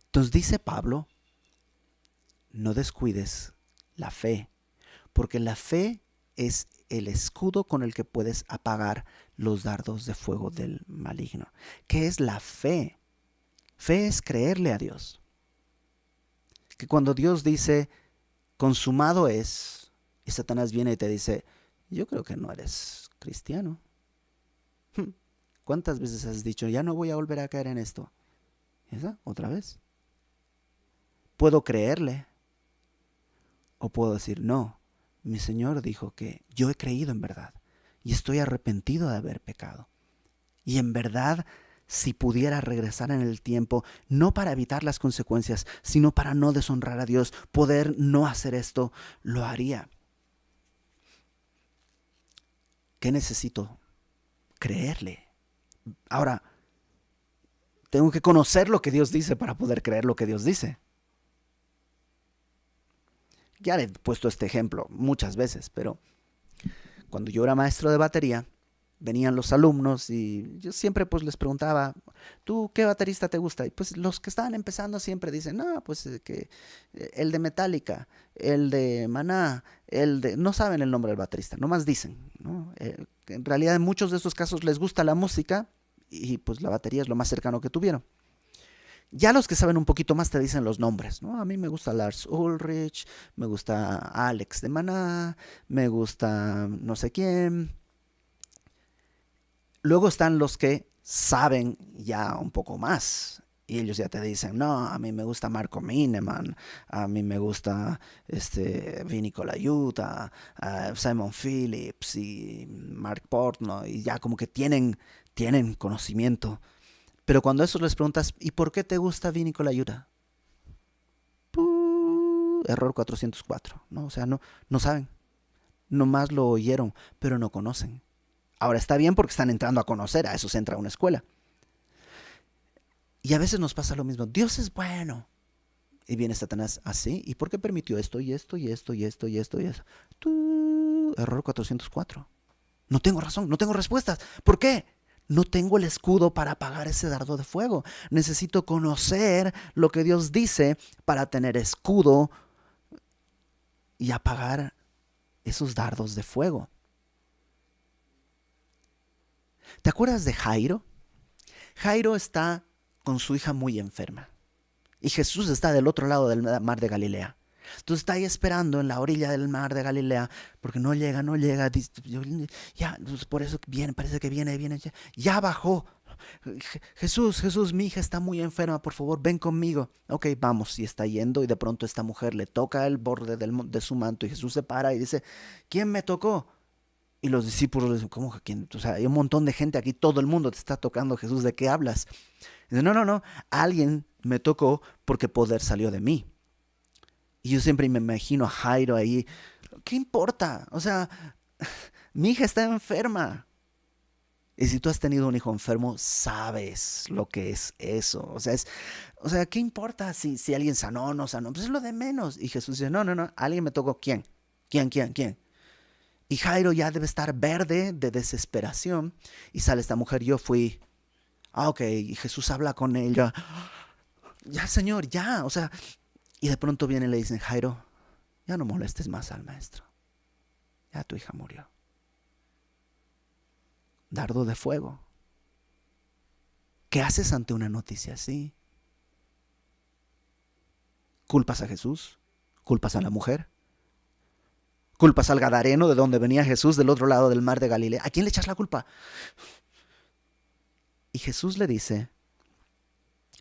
Entonces dice Pablo, no descuides la fe, porque la fe es el escudo con el que puedes apagar los dardos de fuego del maligno. ¿Qué es la fe? Fe es creerle a Dios. Que cuando Dios dice, consumado es, y Satanás viene y te dice, yo creo que no eres cristiano. ¿Cuántas veces has dicho, ya no voy a volver a caer en esto? ¿Esa? ¿Otra vez? Puedo creerle. O puedo decir, no, mi Señor dijo que yo he creído en verdad y estoy arrepentido de haber pecado. Y en verdad, si pudiera regresar en el tiempo, no para evitar las consecuencias, sino para no deshonrar a Dios, poder no hacer esto, lo haría. ¿Qué necesito? Creerle. Ahora, tengo que conocer lo que Dios dice para poder creer lo que Dios dice. Ya le he puesto este ejemplo muchas veces, pero cuando yo era maestro de batería, venían los alumnos y yo siempre pues les preguntaba, ¿tú qué baterista te gusta? Y pues los que estaban empezando siempre dicen, no, pues que el de Metallica, el de Maná, el de... No saben el nombre del baterista, nomás dicen, ¿no? En realidad en muchos de estos casos les gusta la música y pues la batería es lo más cercano que tuvieron. Ya los que saben un poquito más te dicen los nombres, ¿no? A mí me gusta Lars Ulrich, me gusta Alex de Maná, me gusta no sé quién. Luego están los que saben ya un poco más. Y ellos ya te dicen, no, a mí me gusta Marco Mineman, a mí me gusta Vinny Colaiuta, Simon Phillips y Mark Portnoy, y ya como que tienen conocimiento. Pero cuando a esos les preguntas, ¿y por qué te gusta Vinny Colaiuta? Error 404, ¿no? O sea, no saben, nomás lo oyeron, pero no conocen. Ahora está bien porque están entrando a conocer, a eso se entra a una escuela. Y a veces nos pasa lo mismo, Dios es bueno. Y viene Satanás así, ¿y por qué permitió esto y esto y esto y esto y esto y esto? Error 404. No tengo razón, no tengo respuestas. ¿Por qué? No tengo el escudo para apagar ese dardo de fuego. Necesito conocer lo que Dios dice para tener escudo y apagar esos dardos de fuego. ¿Te acuerdas de Jairo? Jairo está con su hija muy enferma y Jesús está del otro lado del mar de Galilea. Entonces está ahí esperando en la orilla del mar de Galilea porque no llega. Ya, por eso viene, parece que viene. Ya bajó. Jesús, mi hija está muy enferma, por favor, ven conmigo. Ok, vamos, y está yendo y de pronto esta mujer le toca el borde de su manto y Jesús se para y dice, ¿quién me tocó? Y los discípulos le dicen, ¿cómo que quién? O sea, hay un montón de gente aquí, todo el mundo te está tocando, Jesús, ¿de qué hablas? Y dice, no, alguien me tocó porque poder salió de mí. Y yo siempre me imagino a Jairo ahí, ¿qué importa? O sea, mi hija está enferma. Y si tú has tenido un hijo enfermo, sabes lo que es eso. O sea, ¿qué importa si alguien sanó o no sanó? Pues es lo de menos. Y Jesús dice, no, alguien me tocó. ¿Quién? ¿Quién? Y Jairo ya debe estar verde de desesperación. Y sale esta mujer, yo fui. Ok, y Jesús habla con ella. Ya, Señor, ya. O sea, y de pronto viene y le dicen, Jairo, ya no molestes más al maestro. Ya tu hija murió. Dardo de fuego. ¿Qué haces ante una noticia así? ¿Culpas a Jesús? ¿Culpas a la mujer? ¿Culpas al gadareno de donde venía Jesús del otro lado del mar de Galilea? ¿A quién le echas la culpa? Y Jesús le dice,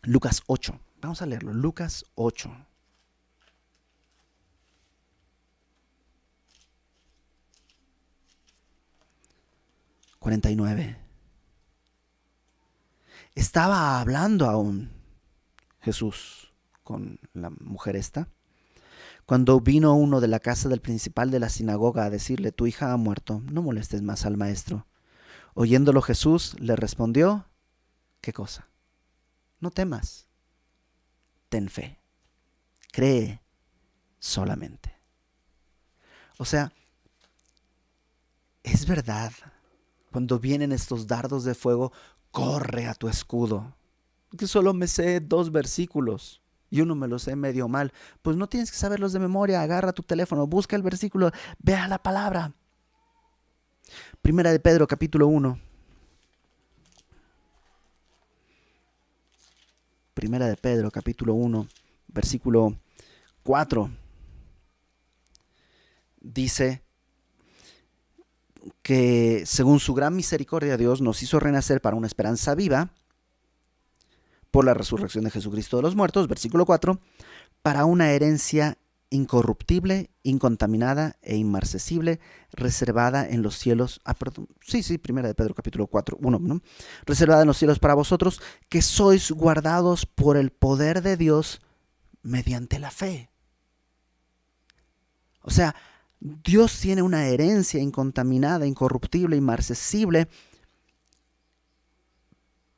Lucas 8, vamos a leerlo, Lucas 8. ...49... Estaba hablando aún Jesús con la mujer esta, cuando vino uno de la casa del principal de la sinagoga a decirle, tu hija ha muerto, no molestes más al maestro. Oyéndolo Jesús le respondió, ¿qué cosa? No temas, ten fe, cree solamente. O sea, es verdad, cuando vienen estos dardos de fuego, corre a tu escudo. Que solo me sé 2 versículos y uno me lo sé medio mal. Pues no tienes que saberlos de memoria. Agarra tu teléfono, busca el versículo, vea la palabra. Primera de Pedro, capítulo 1. Primera de Pedro, capítulo 1, versículo 4. Dice que según su gran misericordia Dios nos hizo renacer para una esperanza viva por la resurrección de Jesucristo de los muertos, versículo 4, para una herencia incorruptible, incontaminada e inmarcesible, reservada en los cielos. Primera de Pedro capítulo 4, 1, ¿no? Reservada en los cielos para vosotros, que sois guardados por el poder de Dios mediante la fe. O sea, Dios tiene una herencia incontaminada, incorruptible, inmarcesible,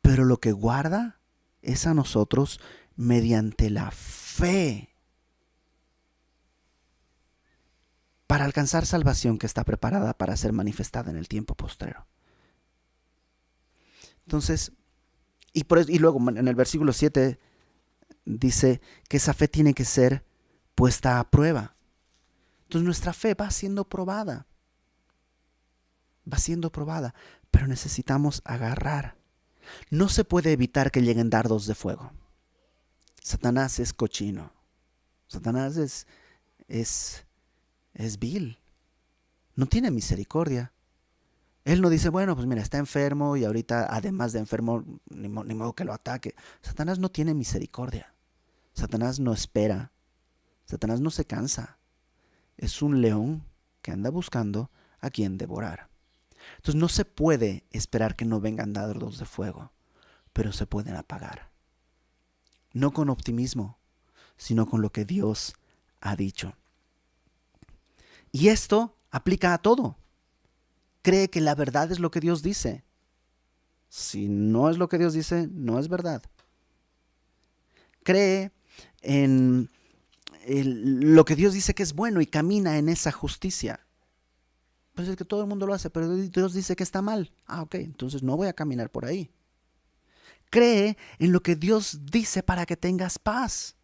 pero lo que guarda es a nosotros mediante la fe para alcanzar salvación que está preparada para ser manifestada en el tiempo postrero. Entonces, y luego en el versículo 7 dice que esa fe tiene que ser puesta a prueba. Entonces nuestra fe va siendo probada, pero necesitamos agarrar. No se puede evitar que lleguen dardos de fuego. Satanás es cochino. Satanás es vil. No tiene misericordia. Él no dice, bueno, pues mira, está enfermo y ahorita además de enfermo, ni modo que lo ataque. Satanás no tiene misericordia. Satanás no espera. Satanás no se cansa. Es un león que anda buscando a quien devorar. Entonces no se puede esperar que no vengan dardos de fuego, pero se pueden apagar. No con optimismo, sino con lo que Dios ha dicho. Y esto aplica a todo. Cree que la verdad es lo que Dios dice. Si no es lo que Dios dice, no es verdad. Cree en lo que Dios dice que es bueno y camina en esa justicia. Pues es que todo el mundo lo hace, pero Dios dice que está mal. Ok, entonces no voy a caminar por ahí. Cree en lo que Dios dice para que tengas paz.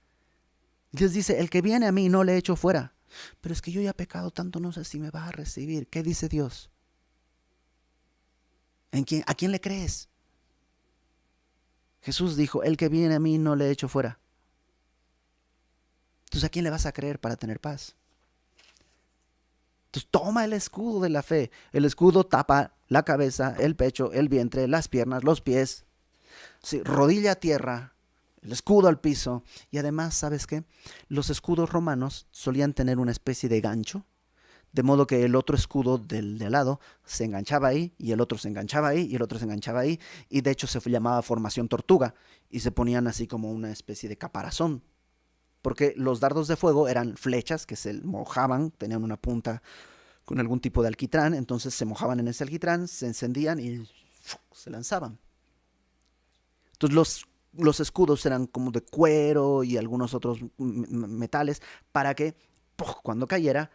Dios dice, el que viene a mí no le echo fuera. Pero es que yo ya he pecado tanto, no sé si me va a recibir. ¿Qué dice Dios? ¿A quién le crees? Jesús dijo, el que viene a mí no le echo fuera. Entonces, ¿a quién le vas a creer para tener paz? Entonces, toma el escudo de la fe. El escudo tapa la cabeza, el pecho, el vientre, las piernas, los pies. Sí, rodilla a tierra, el escudo al piso. Y además, ¿sabes qué? Los escudos romanos solían tener una especie de gancho, de modo que el otro escudo del de al lado se enganchaba ahí, y el otro se enganchaba ahí, y el otro se enganchaba ahí. Y de hecho se llamaba formación tortuga, y se ponían así como una especie de caparazón. Porque los dardos de fuego eran flechas que se mojaban, tenían una punta con algún tipo de alquitrán, entonces se mojaban en ese alquitrán, se encendían y se lanzaban. Entonces los escudos eran como de cuero y algunos otros metales para que cuando cayera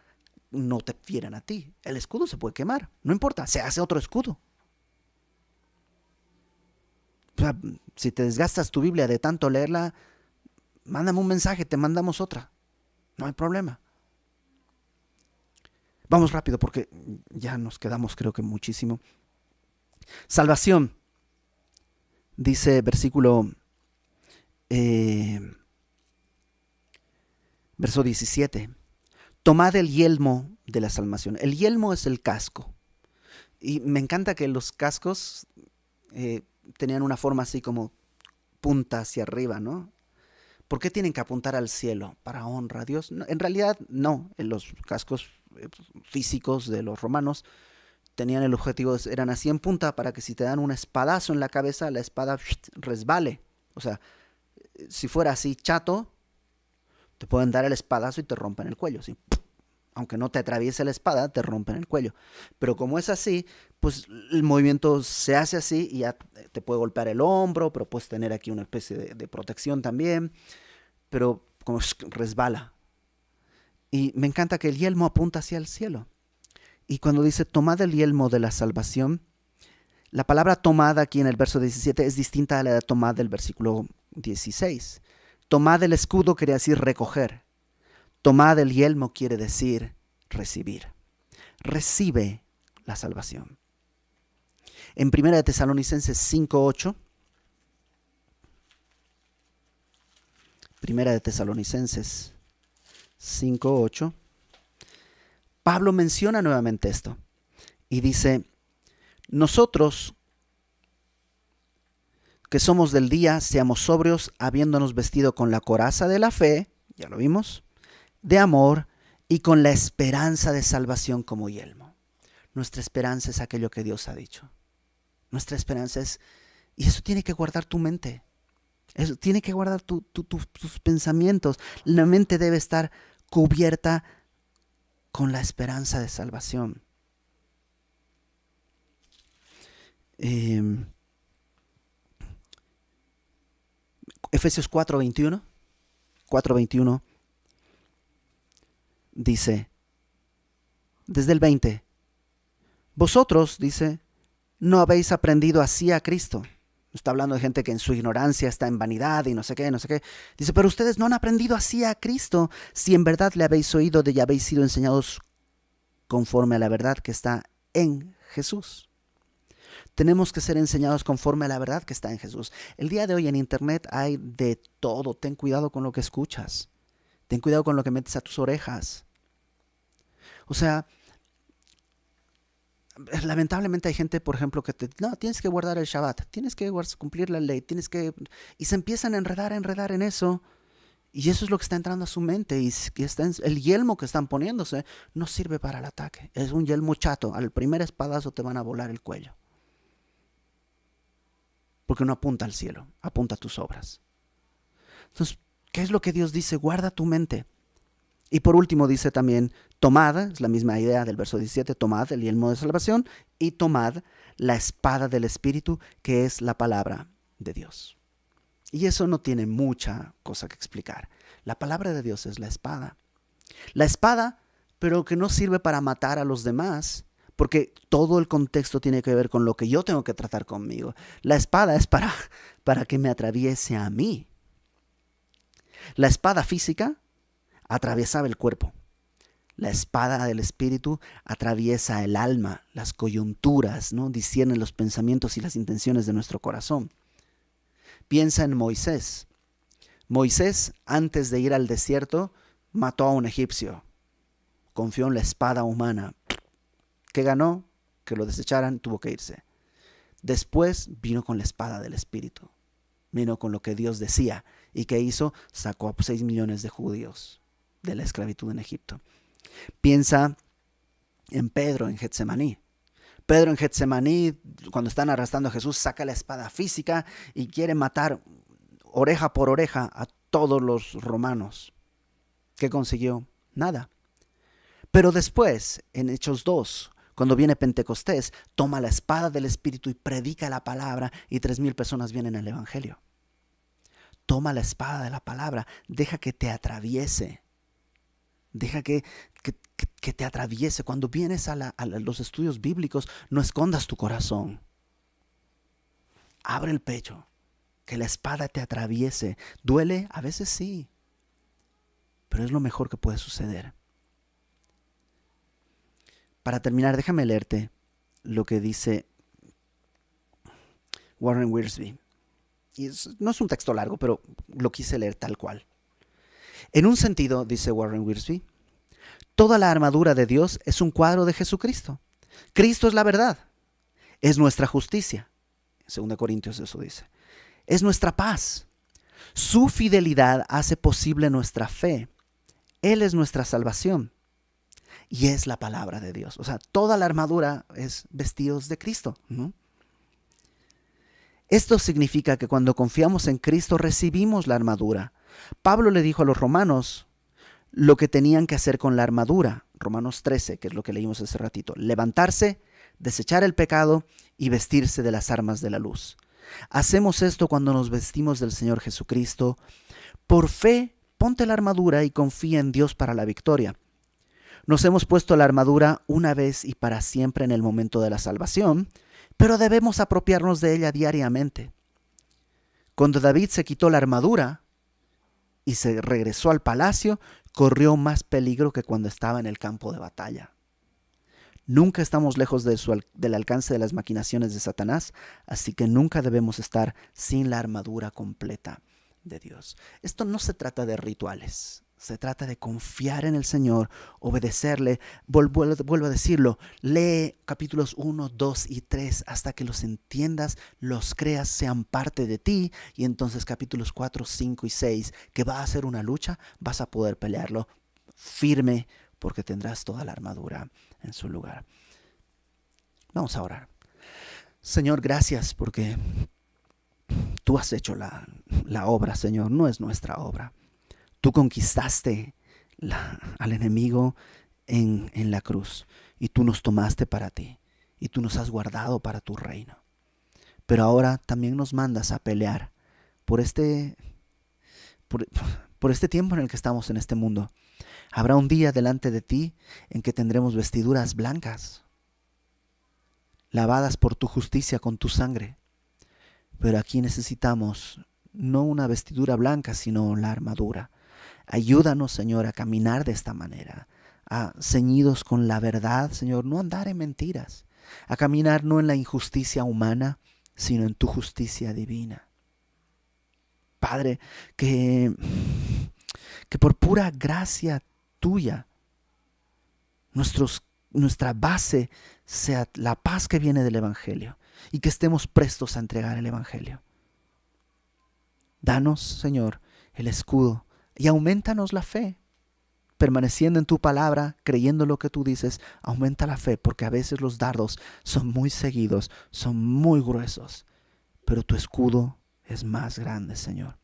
no te fieran a ti. El escudo se puede quemar, no importa, se hace otro escudo. O sea, si te desgastas tu Biblia de tanto leerla, mándame un mensaje, te mandamos otra. No hay problema. Vamos rápido porque ya nos quedamos creo que muchísimo. Salvación. Dice versículo verso 17. Tomad el yelmo de la salvación. El yelmo es el casco. Y me encanta que los cascos tenían una forma así como punta hacia arriba, ¿no? ¿Por qué tienen que apuntar al cielo? ¿Para honra a Dios? No, en realidad no. Los cascos físicos de los romanos tenían el objetivo, eran así en punta para que si te dan un espadazo en la cabeza, la espada resbale. O sea, si fuera así chato, te pueden dar el espadazo y te rompen el cuello, ¿sí? Aunque no te atraviese la espada, te rompen el cuello. Pero como es así, pues el movimiento se hace así y ya te puede golpear el hombro, pero puedes tener aquí una especie de protección también, pero como resbala. Y me encanta que el yelmo apunta hacia el cielo. Y cuando dice tomad el yelmo de la salvación, la palabra tomada aquí en el verso 17 es distinta a la de tomad del versículo 16. Tomad el escudo quiere decir recoger. Tomad el yelmo quiere decir recibir. Recibe la salvación. En 1 Tesalonicenses 5:8, 1 Tesalonicenses 5:8, Pablo menciona nuevamente esto y dice, nosotros que somos del día, seamos sobrios, habiéndonos vestido con la coraza de la fe, ya lo vimos, de amor y con la esperanza de salvación como yelmo. Nuestra esperanza es aquello que Dios ha dicho. Nuestra esperanza es, y eso tiene que guardar tu mente, eso tiene que guardar tus pensamientos. La mente debe estar cubierta con la esperanza de salvación. Efesios 4:21 dice, desde el 20, vosotros, dice, no habéis aprendido así a Cristo. Está hablando de gente que en su ignorancia está en vanidad y no sé qué, no sé qué. Dice, pero ustedes no han aprendido así a Cristo, si en verdad le habéis oído y habéis sido enseñados conforme a la verdad que está en Jesús. Tenemos que ser enseñados conforme a la verdad que está en Jesús. El día de hoy en internet hay de todo. Ten cuidado con lo que escuchas. Ten cuidado con lo que metes a tus orejas. O sea, lamentablemente hay gente, por ejemplo, que no, tienes que guardar el Shabbat, tienes que cumplir la ley, y se empiezan a enredar en eso. Y eso es lo que está entrando a su mente. Y el yelmo que están poniéndose no sirve para el ataque. Es un yelmo chato. Al primer espadazo te van a volar el cuello. Porque no apunta al cielo, apunta a tus obras. Entonces, ¿qué es lo que Dios dice? Guarda tu mente. Y por último dice también, tomad, es la misma idea del verso 17, tomad el yelmo de salvación y tomad la espada del Espíritu, que es la palabra de Dios. Y eso no tiene mucha cosa que explicar. La palabra de Dios es la espada. La espada, pero que no sirve para matar a los demás, porque todo el contexto tiene que ver con lo que yo tengo que tratar conmigo. La espada es para que me atraviese a mí. La espada física atravesaba el cuerpo. La espada del Espíritu atraviesa el alma, las coyunturas, ¿no? Discierne los pensamientos y las intenciones de nuestro corazón. Piensa en Moisés. Moisés, antes de ir al desierto, mató a un egipcio. Confió en la espada humana. ¿Qué ganó? Que lo desecharan, tuvo que irse. Después vino con la espada del Espíritu. Vino con lo que Dios decía. ¿Y qué hizo? Sacó a 6 millones de judíos de la esclavitud en Egipto. Piensa en Pedro en Getsemaní. Pedro en Getsemaní, cuando están arrastrando a Jesús, saca la espada física y quiere matar oreja por oreja a todos los romanos. ¿Qué consiguió? Nada. Pero después, en Hechos 2, cuando viene Pentecostés, toma la espada del Espíritu y predica la palabra y 3,000 personas vienen al Evangelio. Toma la espada de la palabra, deja que te atraviese. Deja que te atraviese. Cuando vienes a los estudios bíblicos, no escondas tu corazón. Abre el pecho. Que la espada te atraviese. ¿Duele? A veces sí. Pero es lo mejor que puede suceder. Para terminar, déjame leerte lo que dice Warren Wiersbe. Y no es un texto largo, pero lo quise leer tal cual. En un sentido, dice Warren Wiersbe, toda la armadura de Dios es un cuadro de Jesucristo. Cristo es la verdad. Es nuestra justicia. 2 Corintios eso dice. Es nuestra paz. Su fidelidad hace posible nuestra fe. Él es nuestra salvación. Y es la palabra de Dios. O sea, toda la armadura es vestidos de Cristo, ¿no? Esto significa que cuando confiamos en Cristo recibimos la armadura. Pablo le dijo a los romanos lo que tenían que hacer con la armadura. Romanos 13, que es lo que leímos hace ratito. Levantarse, desechar el pecado y vestirse de las armas de la luz. Hacemos esto cuando nos vestimos del Señor Jesucristo. Por fe, ponte la armadura y confía en Dios para la victoria. Nos hemos puesto la armadura una vez y para siempre en el momento de la salvación, pero debemos apropiarnos de ella diariamente. Cuando David se quitó la armadura y se regresó al palacio, corrió más peligro que cuando estaba en el campo de batalla. Nunca estamos lejos del alcance de las maquinaciones de Satanás, así que nunca debemos estar sin la armadura completa de Dios. Esto no se trata de rituales. Se trata de confiar en el Señor, obedecerle. Vuelvo a decirlo, lee capítulos 1, 2 y 3 hasta que los entiendas, los creas, sean parte de ti. Y entonces capítulos 4, 5 y 6, que va a ser una lucha, vas a poder pelearlo firme porque tendrás toda la armadura en su lugar. Vamos a orar. Señor, gracias porque tú has hecho la obra, Señor, no es nuestra obra. Tú conquistaste al enemigo en la cruz y tú nos tomaste para ti y tú nos has guardado para tu reino. Pero ahora también nos mandas a pelear por este tiempo en el que estamos en este mundo. Habrá un día delante de ti en que tendremos vestiduras blancas, lavadas por tu justicia con tu sangre. Pero aquí necesitamos no una vestidura blanca, sino la armadura. Ayúdanos, Señor, a caminar de esta manera, a ceñidos con la verdad, Señor, no andar en mentiras, a caminar no en la injusticia humana, sino en tu justicia divina. Padre, que por pura gracia tuya, nuestra base sea la paz que viene del Evangelio y que estemos prestos a entregar el Evangelio. Danos, Señor, el escudo y aumentanos la fe. Permaneciendo en tu palabra, creyendo lo que tú dices, aumenta la fe, porque a veces los dardos son muy seguidos, son muy gruesos, pero tu escudo es más grande, Señor.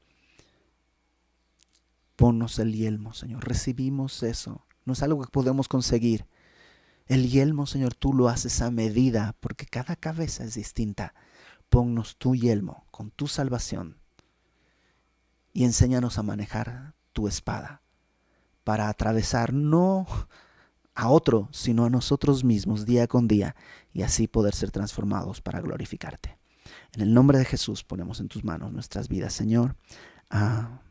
Ponnos el yelmo, Señor. Recibimos eso. No es algo que podemos conseguir. El yelmo, Señor, tú lo haces a medida, porque cada cabeza es distinta. Ponnos tu yelmo con tu salvación y enséñanos a manejar tu espada para atravesar no a otro, sino a nosotros mismos día con día y así poder ser transformados para glorificarte. En el nombre de Jesús ponemos en tus manos nuestras vidas, Señor. Amén.